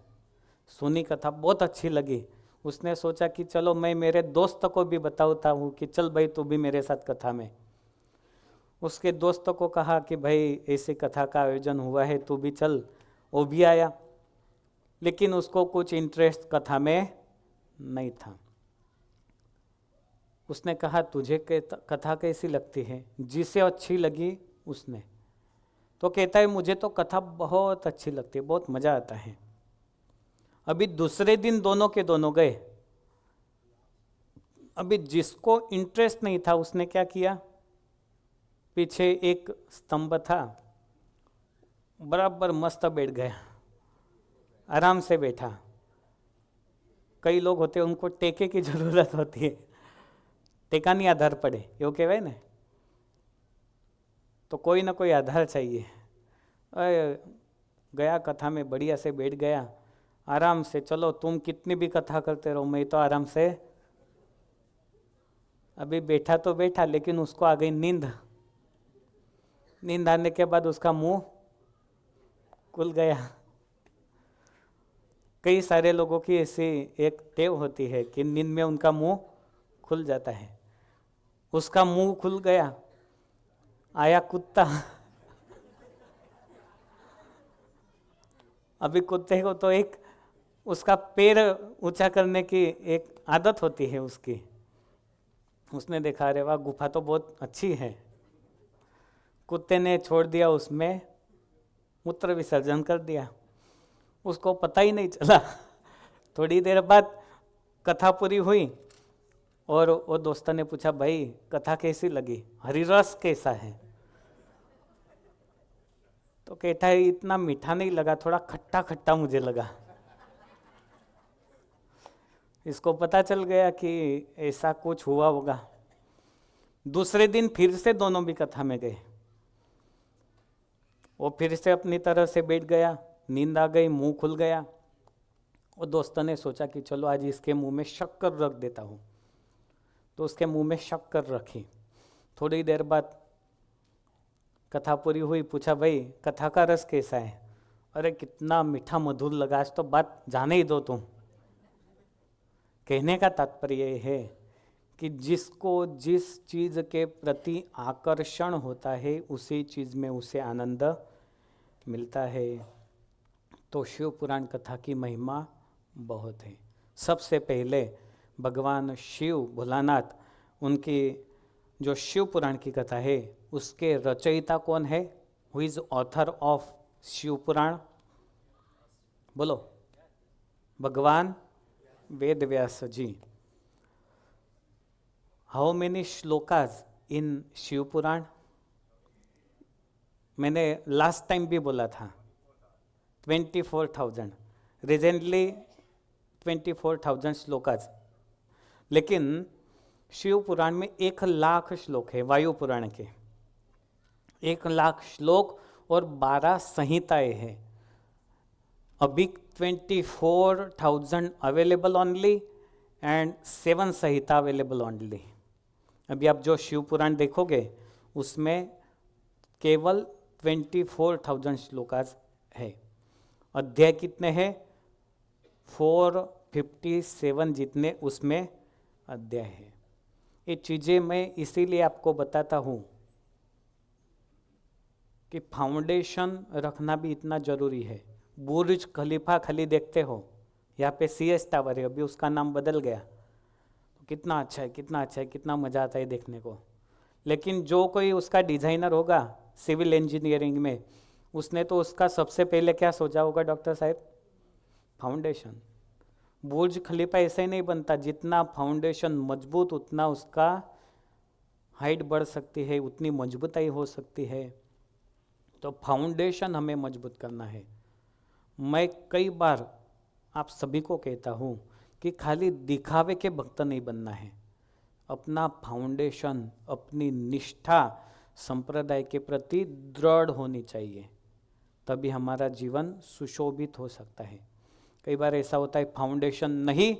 Speaker 1: सुनी कथा, बहुत अच्छी लगी। उसने सोचा कि चलो मैं मेरे दोस्त को भी बताता हूँ कि चल भाई तू भी मेरे साथ कथा में। उसके दोस्तों को कहा कि भाई ऐसी कथा का आयोजन हुआ है, तू भी चल। वो भी आया, लेकिन उसको कुछ इंटरेस्ट कथा में नहीं था। उसने कहा तुझे कथा कैसी लगती है? जिसे अच्छी लगी उसने तो कहता है मुझे तो कथा बहुत अच्छी लगती है, बहुत मज़ा आता है। अभी दूसरे दिन दोनों के दोनों गए। अभी जिसको इंटरेस्ट नहीं था उसने क्या किया, पीछे एक स्तंभ था, बराबर मस्त बैठ गया, आराम से बैठा। कई लोग होते हैं उनको टेके की जरूरत होती है, टेकानी आधार पड़े એવું કહેવાય ને, तो कोई ना कोई आधार चाहिए। गया कथा में, बढ़िया से बैठ गया आराम से। चलो तुम कितनी भी कथा करते रहो, मैं तो आराम से। अभी बैठा तो बैठा, लेकिन उसको आ गई नींद। नींद आने के बाद उसका मुंह खुल गया। कई सारे लोगों की ऐसी एक टेव होती है कि नींद में उनका मुंह खुल जाता है। उसका मुंह खुल गया, आया कुत्ता। अभी कुत्ते को तो एक उसका पैर ऊंचा करने की एक आदत होती है उसकी। उसने देखा अरे वाह गुफा तो बहुत अच्छी है, कुत्ते ने छोड़ दिया, उसमें मूत्र विसर्जन कर दिया, उसको पता ही नहीं चला। थोड़ी देर बाद कथा पूरी हुई और वो दोस्तों ने पूछा भाई कथा कैसी लगी, हरिरस कैसा है? तो कहता है इतना मीठा नहीं लगा, थोड़ा खट्टा खट्टा मुझे लगा। इसको पता चल गया कि ऐसा कुछ हुआ होगा। दूसरे दिन फिर से दोनों भी कथा में गए। वो फिर से अपनी तरह से बैठ गया, नींद आ गई, मुंह खुल गया। और दोस्तों ने सोचा कि चलो आज इसके मुंह में शक्कर रख देता हूँ, तो उसके मुंह में शक्कर रखी। थोड़ी देर बाद कथा पूरी हुई, पूछा भाई कथा का रस कैसा है? अरे कितना मीठा मधुर लगा, आज तो बात जाने ही दो तुम। कहने का तात्पर्य है कि जिसको जिस चीज़ के प्रति आकर्षण होता है उसी चीज़ में उसे आनंद मिलता है। तो शिव पुराण कथा की महिमा बहुत है। सबसे पहले भगवान शिव भोलानाथ, उनकी जो शिव पुराण की कथा है उसके रचयिता कौन है? Who is author of Shiv Puran? बोलो। भगवान Ved Vyas ji. How many shlokas in Shiv Puran? मैंने लास्ट टाइम भी बोला था 24,000, रिसेंटली 24,000 श्लोकाज। लेकिन शिव पुराण में 1,00,000 श्लोक है, वायु पुराण के 1,00,000 श्लोक और 12 संहिताएं हैं। अभी 24,000 available only and 7 Samhita available only. अभी आप जो शिव पुराण देखोगे उसमें केवल 24,000 श्लोकाज है। अध्याय कितने हैं? 457 जितने उसमें अध्याय है। ये चीज़ें मैं इसीलिए आपको बताता हूँ कि फाउंडेशन रखना भी इतना ज़रूरी है। बुर्ज खलीफा खाली देखते हो, यहाँ पे CS टावर है, अभी उसका नाम बदल गया, तो कितना अच्छा है, कितना अच्छा है, कितना मज़ा आता है देखने को। लेकिन जो कोई उसका डिज़ाइनर होगा सिविल इंजीनियरिंग में, उसने तो उसका सबसे पहले क्या सोचा होगा डॉक्टर साहब? फाउंडेशन। बुर्ज खलीफा ऐसे ही नहीं बनता, जितना फाउंडेशन मजबूत उतना उसका हाइट बढ़ सकती है, उतनी मजबूताई हो सकती है। तो फाउंडेशन हमें मजबूत करना है। मैं कई बार आप सभी को कहता हूँ कि खाली दिखावे के भक्त नहीं बनना है। अपना फाउंडेशन, अपनी निष्ठा संप्रदाय के प्रति दृढ़ होनी चाहिए, तभी हमारा जीवन सुशोभित हो सकता है। कई बार ऐसा होता है फाउंडेशन नहीं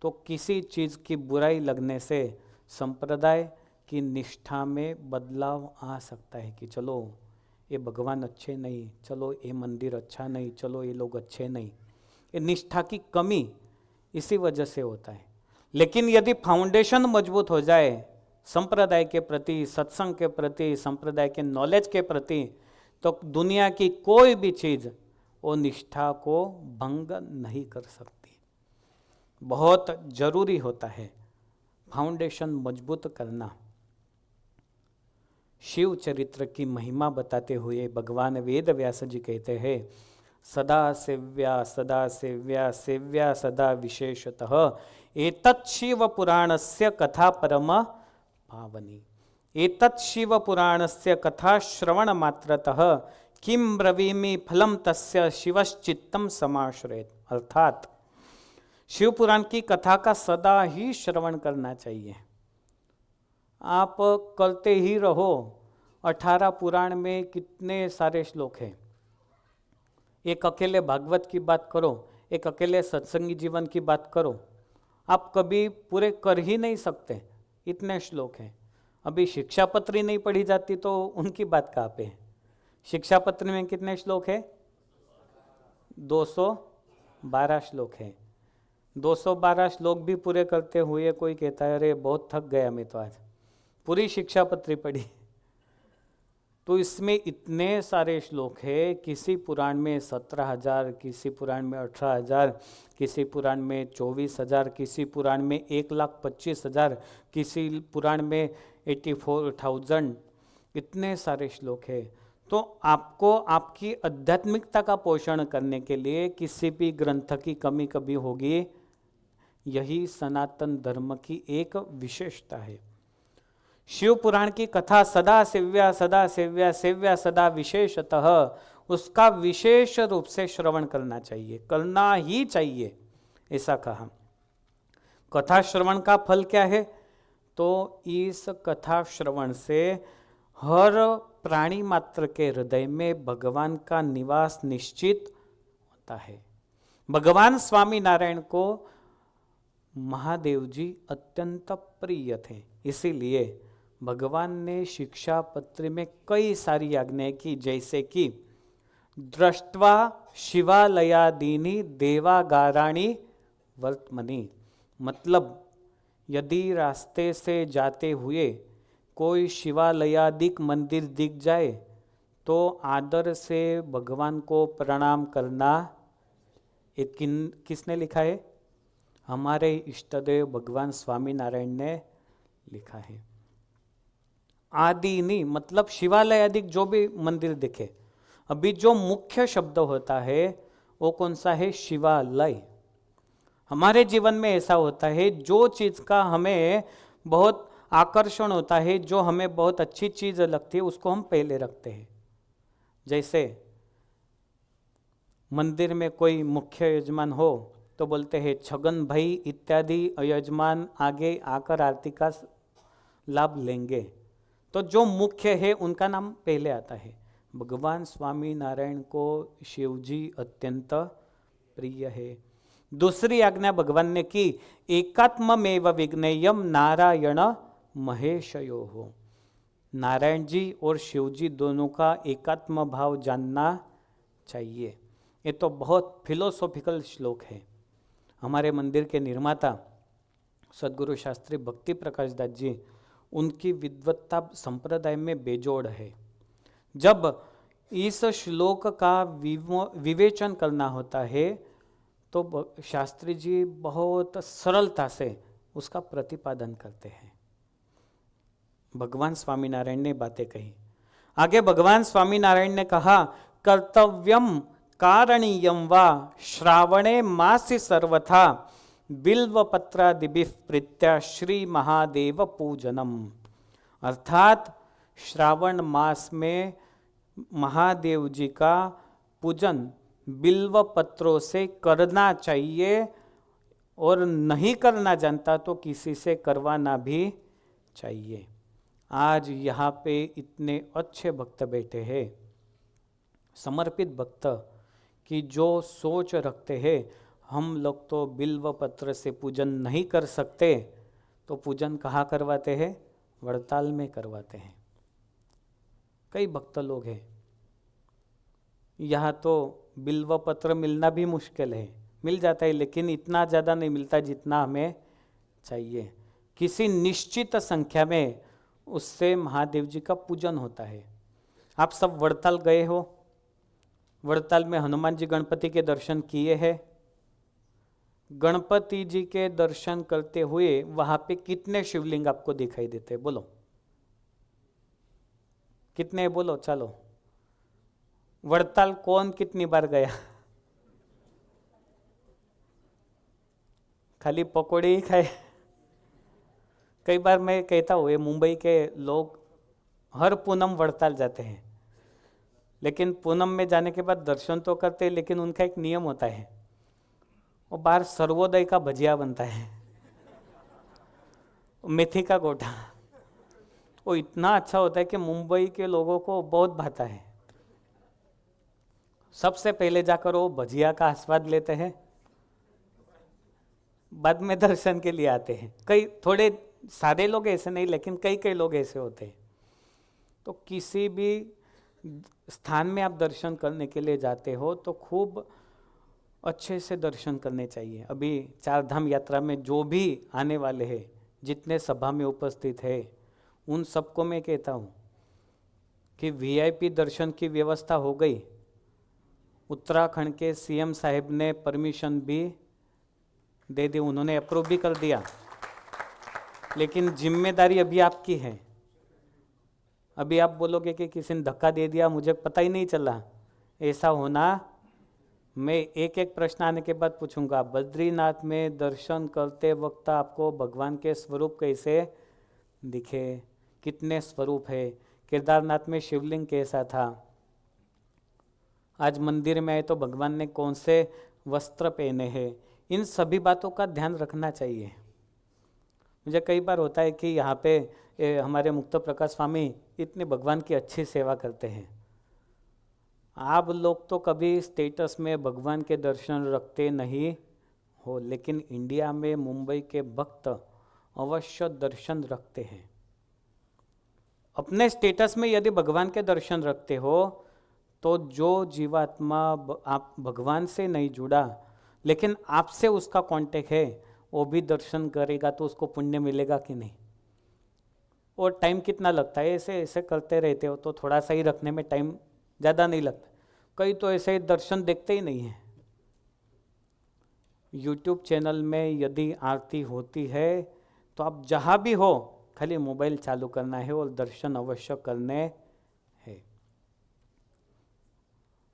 Speaker 1: तो किसी चीज़ की बुराई लगने से संप्रदाय की निष्ठा में बदलाव आ सकता है कि चलो ये भगवान अच्छे नहीं, चलो ये मंदिर अच्छा नहीं, चलो ये लोग अच्छे नहीं। ये निष्ठा की कमी इसी वजह से होता है। लेकिन यदि फाउंडेशन मजबूत हो जाए संप्रदाय के प्रति, सत्संग के प्रति, संप्रदाय के नॉलेज के प्रति, तो दुनिया की कोई भी चीज़ वो निष्ठा को भंग नहीं कर सकती। बहुत जरूरी होता है फाउंडेशन मजबूत करना। शिव चरित्र की महिमा बताते हुए भगवान वेद व्यास जी कहते हैं, सदा सेव्या सदा सेव्या सेव्या सदा विशेषतः एतत् शिव पुराणस्य कथा परम पावनी। एतत् शिव पुराणस्य कथा श्रवण मात्रतः किम ब्रवीमि फलम तस्य शिवश्चित्तम समाश्रयेत्। अर्थात शिव पुराण की कथा का सदा ही श्रवण करना चाहिए। आप करते ही रहो। 18 पुराण में कितने सारे श्लोक हैं। एक अकेले भागवत की बात करो, एक अकेले सत्संगी जीवन की बात करो, आप कभी पूरे कर ही नहीं सकते, इतने श्लोक हैं। अभी शिक्षापत्री नहीं पढ़ी जाती तो उनकी बात कहाँ पे है। शिक्षापत्री में कितने श्लोक है? 212 श्लोक है। 212 श्लोक भी पूरे करते हुए कोई कहता है अरे बहुत थक गया मैं तो आज, पूरी शिक्षापत्री पढ़ी। तो इसमें इतने सारे श्लोक है। किसी पुराण में 17,000, किसी पुराण में 18,000, किसी पुराण में 24,000, किसी पुराण में 1,25,000, किसी पुराण में 84,000, इतने सारे श्लोक है। तो आपको आपकी आध्यात्मिकता का पोषण करने के लिए किसी भी ग्रंथ की कमी कभी होगी, यही सनातन धर्म की एक विशेषता है। शिव पुराण की कथा सदा सेव्या सदा सेव्या सेव्या सदा विशेषतः, उसका विशेष रूप से श्रवण करना चाहिए, करना ही चाहिए, ऐसा कहा। कथा श्रवण का फल क्या है? तो इस कथा श्रवण से हर प्राणी मात्र के हृदय में भगवान का निवास निश्चित होता है। भगवान स्वामी नारायण को महादेव जी अत्यंत प्रिय थे, इसीलिए भगवान ने शिक्षा पत्र में कई सारी आज्ञाएं की, जैसे कि दृष्ट्वा शिवालयादीनि देवागाराणि वर्तमनि। मतलब यदि रास्ते से जाते हुए कोई शिवालयादिक मंदिर दिख जाए तो आदर से भगवान को प्रणाम करना। एक किसने लिखा है? हमारे इष्टदेव भगवान स्वामी नारायण ने लिखा है। आदिनी मतलब शिवालय आदि जो भी मंदिर दिखे। अभी जो मुख्य शब्द होता है वो कौन सा है? शिवालय। हमारे जीवन में ऐसा होता है, जो चीज़ का हमें बहुत आकर्षण होता है, जो हमें बहुत अच्छी चीज़ लगती है, उसको हम पहले रखते हैं। जैसे मंदिर में कोई मुख्य यजमान हो तो बोलते हैं छगन भाई इत्यादि यजमान आगे आकर आरती का लाभ लेंगे, तो जो मुख्य है उनका नाम पहले आता है। भगवान स्वामी नारायण को शिवजी अत्यंत प्रिय है। दूसरी आज्ञा भगवान ने की, एकात्ममेव विज्ञेयम नारायण महेशयो हो। नारायण जी और शिव जी दोनों का एकात्म भाव जानना चाहिए। ये तो बहुत फिलोसॉफिकल श्लोक है। हमारे मंदिर के निर्माता सद्गुरु शास्त्री भक्ति प्रकाश दास जी, उनकी विद्वत्ता संप्रदाय में बेजोड़ है। जब इस श्लोक का विवेचन करना होता है तो शास्त्री जी बहुत सरलता से उसका प्रतिपादन करते हैं। भगवान स्वामीनारायण ने बातें कही। आगे भगवान स्वामीनारायण ने कहा, कर्तव्यम कारणीयम वा श्रावणे मासि सर्वथा बिल्वपत्रादिभिः प्रीत्या श्री महादेव पूजनम। अर्थात श्रावण मास में महादेव जी का पूजन बिल्व पत्रों से करना चाहिए, और नहीं करना जानता तो किसी से करवाना भी चाहिए। आज यहाँ पे इतने अच्छे भक्त बैठे हैं, समर्पित भक्त, कि जो सोच रखते हैं हम लोग तो बिल्व पत्र से पूजन नहीं कर सकते, तो पूजन कहाँ करवाते हैं? वड़ताल में करवाते हैं। कई भक्त लोग हैं, यहाँ तो बिल्व पत्र मिलना भी मुश्किल है, मिल जाता है लेकिन इतना ज़्यादा नहीं मिलता जितना हमें चाहिए। किसी निश्चित संख्या में उससे महादेव जी का पूजन होता है। आप सब वड़ताल गए हो, वड़ताल में हनुमान जी गणपति के दर्शन किए हैं। गणपति जी के दर्शन करते हुए वहां पे कितने शिवलिंग आपको दिखाई देते हैं? बोलो कितने? बोलो चलो। वड़ताल कौन कितनी बार गया? खाली पकोड़े ही खाए। कई बार मैं कहता हूँ, ये मुंबई के लोग हर पूनम वड़ताल जाते हैं, लेकिन पूनम में जाने के बाद दर्शन तो करते हैं, लेकिन उनका एक नियम होता है, वो बाहर सर्वोदय का भजिया बनता है, मेथी का गोटा, वो इतना अच्छा होता है कि मुंबई के लोगों को बहुत भाता है। सबसे पहले जाकर वो भजिया का आस्वाद लेते हैं, बाद में दर्शन के लिए आते हैं। कई थोड़े सारे लोग ऐसे नहीं, लेकिन कई कई लोग ऐसे होते हैं। तो किसी भी स्थान में आप दर्शन करने के लिए जाते हो तो खूब अच्छे से दर्शन करने चाहिए। अभी चार धाम यात्रा में जो भी आने वाले हैं, जितने सभा में उपस्थित है, उन सबको मैं कहता हूँ कि वीआईपी दर्शन की व्यवस्था हो गई। उत्तराखंड के सीएम साहब ने परमिशन भी दे दी, उन्होंने अप्रूव भी कर दिया, लेकिन जिम्मेदारी अभी आपकी है। अभी आप बोलोगे कि किसी ने धक्का दे दिया, मुझे पता ही नहीं चला, ऐसा होना। मैं एक एक प्रश्न आने के बाद पूछूंगा। बद्रीनाथ में दर्शन करते वक्त आपको भगवान के स्वरूप कैसे दिखे? कितने स्वरूप है? केदारनाथ में शिवलिंग कैसा था? आज मंदिर में आए तो भगवान ने कौन से वस्त्र पहने हैं? इन सभी बातों का ध्यान रखना चाहिए। मुझे कई बार होता है कि यहाँ पे हमारे मुक्त प्रकाश स्वामी इतने भगवान की अच्छी सेवा करते हैं। आप लोग तो कभी स्टेटस में भगवान के दर्शन रखते नहीं हो, लेकिन इंडिया में मुंबई के भक्त अवश्य दर्शन रखते हैं। अपने स्टेटस में यदि भगवान के दर्शन रखते हो तो जो जीवात्मा आप भगवान से नहीं जुड़ा लेकिन आपसे उसका कांटेक्ट है, वो भी दर्शन करेगा तो उसको पुण्य मिलेगा कि नहीं? और टाइम कितना लगता है? ऐसे ऐसे करते रहते हो तो थोड़ा सा ही रखने में टाइम ज़्यादा नहीं लगता। कई तो ऐसे दर्शन देखते ही नहीं है। यूट्यूब चैनल में यदि आरती होती है तो आप जहाँ भी हो खाली मोबाइल चालू करना है और दर्शन अवश्य करने हैं।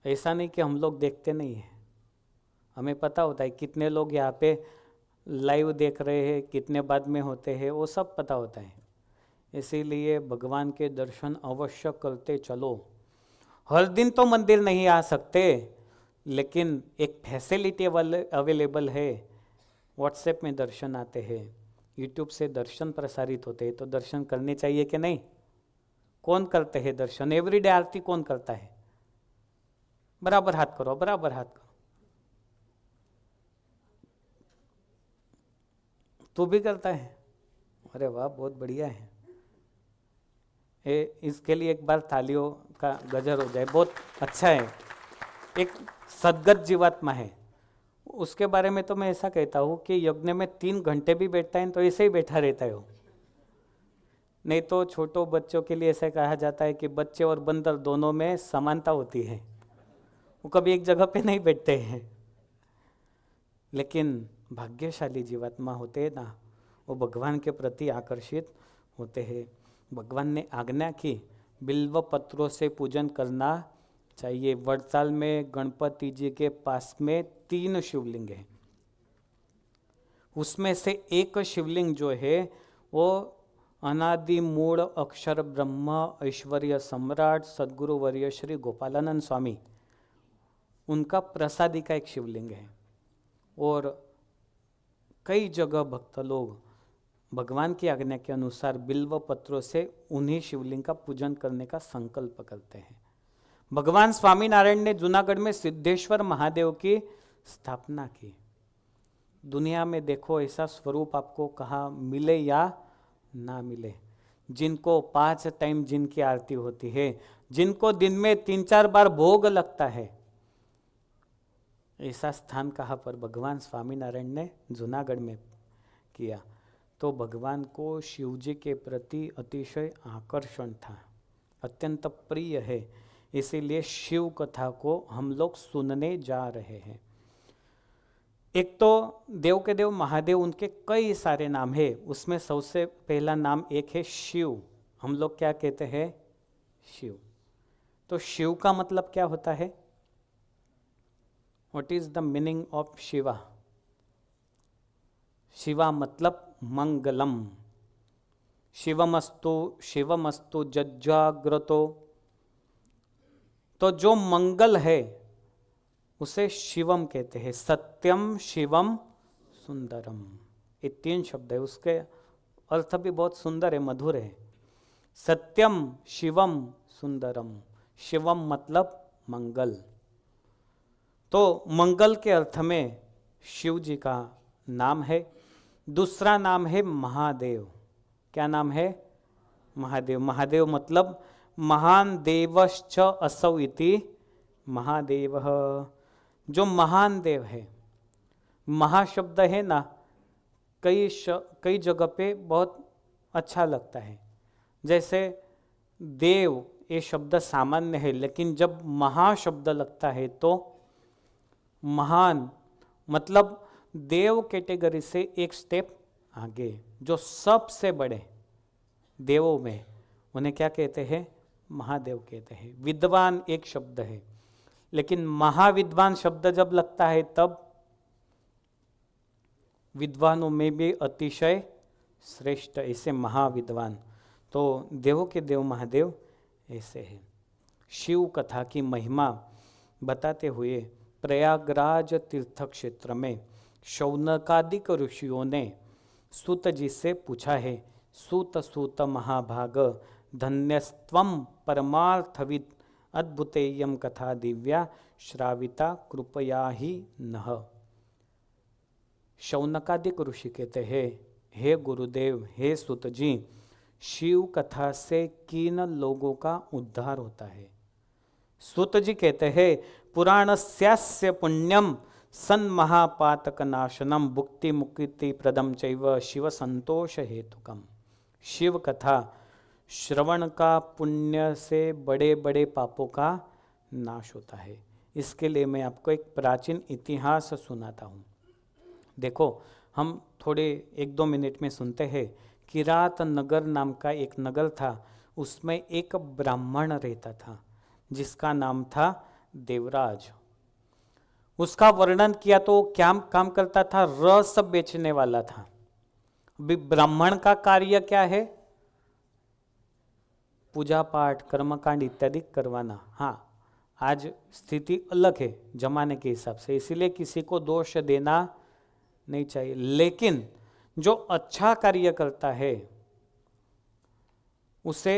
Speaker 1: ऐसा नहीं कि हम लोग देखते नहीं हैं। हमें पता होता है कितने लोग यहाँ पे लाइव देख रहे हैं, कितने बाद में होते हैं, वो सब पता होता है। इसीलिए भगवान के दर्शन अवश्य करते चलो। हर दिन तो मंदिर नहीं आ सकते, लेकिन एक फैसिलिटी अवेलेबल है। व्हाट्सएप में दर्शन आते हैं, यूट्यूब से दर्शन प्रसारित होते हैं, तो दर्शन करने चाहिए कि नहीं? कौन करते हैं दर्शन? एवरीडे आरती कौन करता है? बराबर हाथ करो, बराबर हाथ करो। तू भी करता है? अरे वाह, बहुत बढ़िया है। इसके लिए एक बार तालियों का गजर हो जाए, बहुत अच्छा है। एक सद्गत जीवात्मा है, उसके बारे में तो मैं ऐसा कहता हूँ कि यज्ञ में 3 घंटे भी बैठता है तो ऐसे ही बैठा रहता है वो। नहीं तो छोटों बच्चों के लिए ऐसा कहा जाता है कि बच्चे और बंदर दोनों में समानता होती है, वो कभी एक जगह पे नहीं बैठते हैं। लेकिन भाग्यशाली जीवात्मा होते हैं ना, वो भगवान के प्रति आकर्षित होते हैं। भगवान ने आज्ञा की बिल्व पत्रों से पूजन करना चाहिए। वड़ताल में गणपति जी के पास में 3 शिवलिंग हैं, उसमें से एक शिवलिंग जो है वो अनादि मूल अक्षर ब्रह्म ऐश्वर्य सम्राट सद्गुरु वर्य श्री गोपालानंद स्वामी, उनका प्रसादी का एक शिवलिंग है। और कई जगह भक्त लोग भगवान की आज्ञा के अनुसार बिल्व पत्रों से उन्हीं शिवलिंग का पूजन करने का संकल्प करते हैं। भगवान स्वामीनारायण ने जूनागढ़ में सिद्धेश्वर महादेव की स्थापना की। दुनिया में देखो ऐसा स्वरूप आपको कहाँ मिले या ना मिले, जिनको 5 टाइम जिनकी आरती होती है, जिनको दिन में 3-4 बार भोग लगता है, ऐसा स्थान कहाँ पर? भगवान स्वामीनारायण ने जूनागढ़ में किया। तो भगवान को शिव जी के प्रति अतिशय आकर्षण था, अत्यंत प्रिय है। इसीलिए शिव कथा को हम लोग सुनने जा रहे हैं। एक तो देव के देव महादेव, उनके कई सारे नाम है, उसमें सबसे पहला नाम एक है शिव। हम लोग क्या कहते हैं? शिव। तो शिव का मतलब क्या होता है? What is the meaning of Shiva? Shiva मतलब मंगलम। शिवमस्तु शिवमस्तु जज्जाग्रतो। तो जो मंगल है उसे शिवम कहते हैं। सत्यम शिवम सुंदरम, ये 3 शब्द है, उसके अर्थ भी बहुत सुंदर है, मधुर है। सत्यम शिवम सुंदरम, शिवम मतलब मंगल। तो मंगल के अर्थ में शिव जी का नाम है। दूसरा नाम है महादेव। क्या नाम है? महादेव। महादेव मतलब महान देवश्च असौ इति महादेव, जो महान देव है। महाशब्द है ना, कई जगह पे बहुत अच्छा लगता है। जैसे देव ये शब्द सामान्य है, लेकिन जब महाशब्द लगता है तो महान मतलब देव कैटेगरी से एक स्टेप आगे, जो सबसे बड़े देवों में, उन्हें क्या कहते हैं? महादेव कहते हैं। विद्वान एक शब्द है, लेकिन महाविद्वान शब्द जब लगता है तब विद्वानों में भी अतिशय श्रेष्ठ, ऐसे महाविद्वान। तो देवों के देव महादेव ऐसे हैं। शिव कथा की महिमा बताते हुए प्रयागराज तीर्थ क्षेत्र में शौनकादिक ऋषियों ने सूत जी से पूछा है, सूत सूत महाभाग धन्यस्त्वं परमार्थविद अद्भुतेयम कथा दिव्या श्राविता कृपया ही नः। शौनकादिक ऋषि कहते हैं, हे गुरुदेव, हे सूत जी, शिव कथा से किन लोगों का उद्धार होता है? सूत जी कहते हैं, पुराणस्यास्य पुण्यम सन्महापातक नाशनम भुक्ति मुक्ति प्रदम चैव शिव संतोष हेतुकम। शिव कथा श्रवण का पुण्य से बड़े बड़े पापों का नाश होता है। इसके लिए मैं आपको एक प्राचीन इतिहास सुनाता हूँ। देखो, हम थोड़े 1-2 मिनट में सुनते हैं। किरात नगर नाम का एक नगर था, उसमें एक ब्राह्मण रहता था जिसका नाम था देवराज। उसका वर्णन किया तो क्या काम करता था? रस बेचने वाला था। अभी ब्राह्मण का कार्य क्या है? पूजा पाठ कर्मकांड इत्यादि करवाना। हाँ, आज स्थिति अलग है जमाने के हिसाब से, इसीलिए किसी को दोष देना नहीं चाहिए। लेकिन जो अच्छा कार्य करता है उसे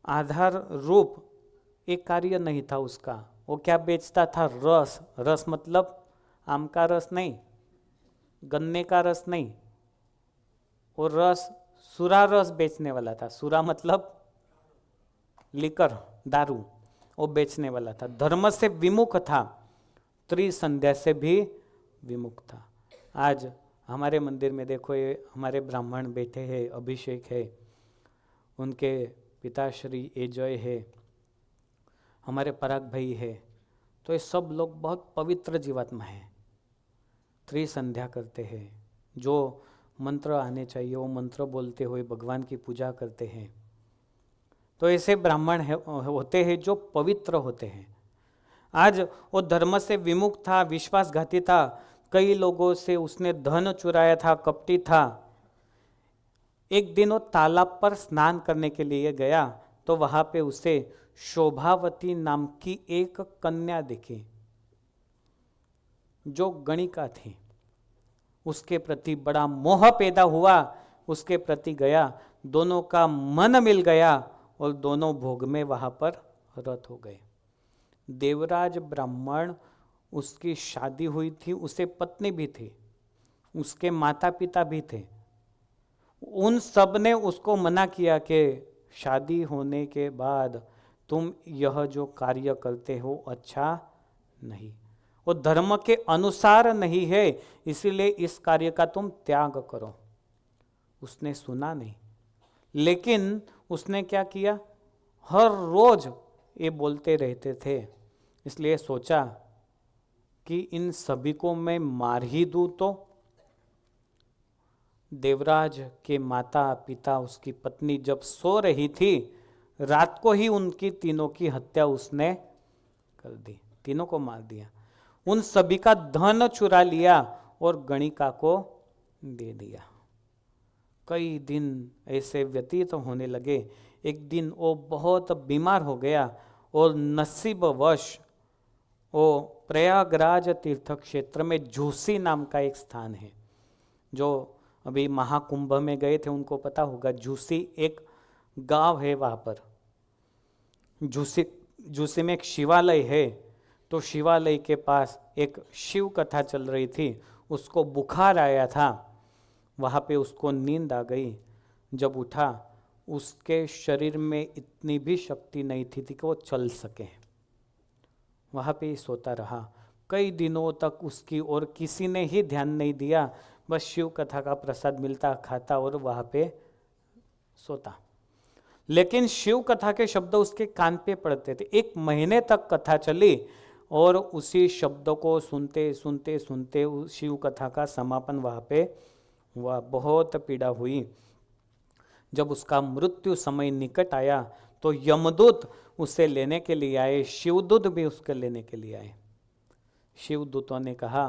Speaker 1: आधार रूप एक कार्य नहीं था उसका। वो क्या बेचता था? रस। रस मतलब आम का रस नहीं, गन्ने का रस नहीं, वो रस सुरा रस बेचने वाला था। सुरा मतलब लिकर, दारू, वो बेचने वाला था। धर्म से विमुख था, त्रिसंध्या से भी विमुख था। आज हमारे मंदिर में देखो, ये हमारे ब्राह्मण बैठे हैं, अभिषेक है, उनके पिताश्री एजय है, हमारे पराग भाई है, तो ये सब लोग बहुत पवित्र जीवात्मा है, त्रिसंध्या करते हैं। जो मंत्र आने चाहिए वो मंत्र बोलते हुए भगवान की पूजा करते हैं। तो ऐसे ब्राह्मण होते हैं जो पवित्र होते हैं। आज वो धर्म से विमुख था, विश्वासघाती था, कई लोगों से उसने धन चुराया था, कपटी था। एक दिन वो तालाब पर स्नान करने के लिए गया तो वहां पे उसे शोभावती नाम की एक कन्या दिखी जो गणिका थी। उसके प्रति बड़ा मोह पैदा हुआ, उसके प्रति गया, दोनों का मन मिल गया और दोनों भोग में वहां पर रत हो गए। देवराज ब्राह्मण, उसकी शादी हुई थी, उसे पत्नी भी थी, उसके माता पिता भी थे। उन सब ने उसको मना किया कि शादी होने के बाद तुम यह जो कार्य करते हो अच्छा नहीं, वो धर्म के अनुसार नहीं है, इसीलिए इस कार्य का तुम त्याग करो। उसने सुना नहीं, लेकिन उसने क्या किया? हर रोज ये बोलते रहते थे, इसलिए सोचा कि इन सभी को मैं मार ही दूं। तो देवराज के माता पिता, उसकी पत्नी जब सो रही थी, रात को ही उनकी तीनों की हत्या उसने कर दी, तीनों को मार दिया। उन सभी का धन चुरा लिया और गणिका को दे दिया। कई दिन ऐसे व्यतीत होने लगे। एक दिन वो बहुत बीमार हो गया और नसीबवश वो प्रयागराज तीर्थ क्षेत्र में झूसी नाम का एक स्थान है, जो अभी महाकुंभ में गए थे उनको पता होगा। झूसी एक गांव है, वहाँ पर झूसी में एक शिवालय है। तो शिवालय के पास एक शिव कथा चल रही थी, उसको बुखार आया था, वहाँ पे उसको नींद आ गई। जब उठा, उसके शरीर में इतनी भी शक्ति नहीं थी कि वो चल सके। वहाँ पे ही सोता रहा। कई दिनों तक उसकी और किसी ने ही ध्यान नहीं दिया, बस शिव कथा का प्रसाद मिलता, खाता और वहाँ पे सोता। लेकिन शिव कथा के शब्द उसके कान पे पड़ते थे। 1 महीने तक कथा चली और उसी शब्द को सुनते सुनते सुनते शिव कथा का समापन वहाँ पे हुआ। बहुत पीड़ा हुई। जब उसका मृत्यु समय निकट आया तो यमदूत उसे लेने के लिए आए, शिवदूत भी उसके लेने के लिए आए। शिवदूतों ने कहा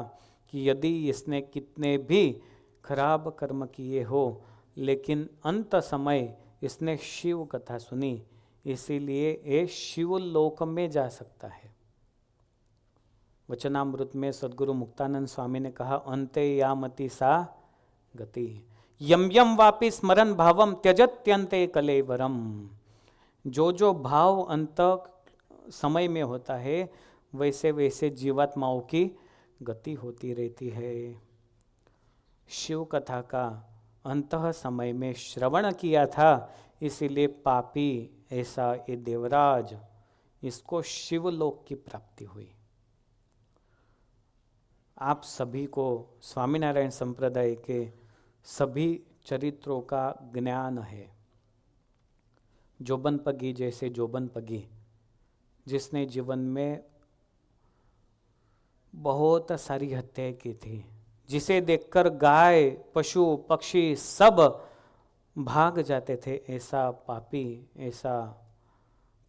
Speaker 1: कि यदि इसने कितने भी खराब कर्म किए हो, लेकिन अंत समय इसने शिव कथा सुनी, इसीलिए ये शिवलोक में जा सकता है। वचनामृत में सद्गुरु मुक्तानंद स्वामी ने कहा, अंते यामति सा गति यम यम वापि स्मरण भावम त्यजत्यंते कलेवरम। जो जो भाव अंत समय में होता है, वैसे वैसे जीवात्माओं की गति होती रहती है। शिव कथा का अंत समय में श्रवण किया था, इसीलिए पापी ऐसा ये देवराज, इसको शिवलोक की प्राप्ति हुई। आप सभी को स्वामीनारायण संप्रदाय के सभी चरित्रों का ज्ञान है। जोबनपगी जैसे जोबनपगी, जिसने जीवन में बहुत सारी हत्याएं की थी, जिसे देखकर गाय पशु पक्षी सब भाग जाते थे, ऐसा पापी, ऐसा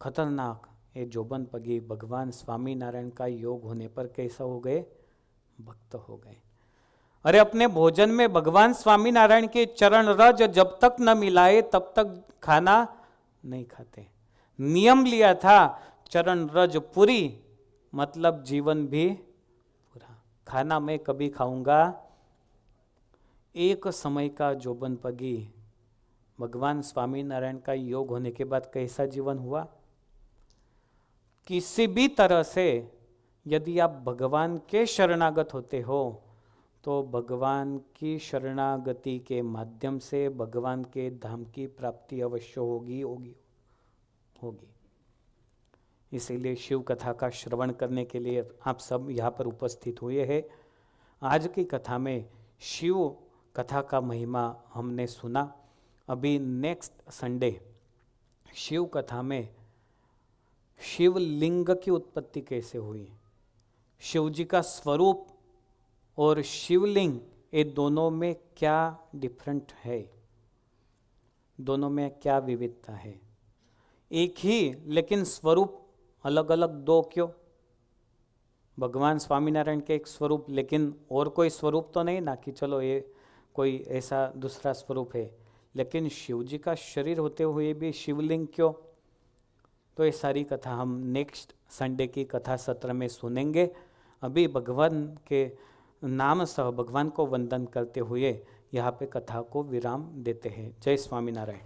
Speaker 1: खतरनाक ये जोबन पगी भगवान स्वामीनारायण का योग होने पर कैसा हो गए? भक्त हो गए। अरे अपने भोजन में भगवान स्वामीनारायण के चरण रज जब तक न मिलाए तब तक खाना नहीं खाते। नियम लिया था चरण रज पूरी, मतलब जीवन भी पूरा। खाना मैं कभी खाऊंगा? एक समय का जोबन पगी भगवान स्वामीनारायण का योग होने के बाद कैसा जीवन हुआ? किसी भी तरह से यदि आप भगवान के शरणागत होते हो तो भगवान की शरणागति के माध्यम से भगवान के धाम की प्राप्ति अवश्य होगी होगी होगी। इसीलिए शिव कथा का श्रवण करने के लिए आप सब यहाँ पर उपस्थित हुए हैं। आज की कथा में शिव कथा का महिमा हमने सुना। अभी नेक्स्ट संडे शिव कथा में शिवलिंग की उत्पत्ति कैसे हुई, शिव जी का स्वरूप और शिवलिंग, ये दोनों में क्या डिफरेंट है, दोनों में क्या विविधता है। एक ही लेकिन स्वरूप अलग अलग दो क्यों? भगवान स्वामीनारायण के एक स्वरूप, लेकिन और कोई स्वरूप तो नहीं ना कि चलो ये कोई ऐसा दूसरा स्वरूप है। लेकिन शिव जी का शरीर होते हुए भी शिवलिंग क्यों? तो ये सारी कथा हम नेक्स्ट संडे की कथा सत्र में सुनेंगे। अभी भगवान के नाम सह भगवान को वंदन करते हुए यहाँ पे कथा को विराम देते हैं। जय स्वामीनारायण।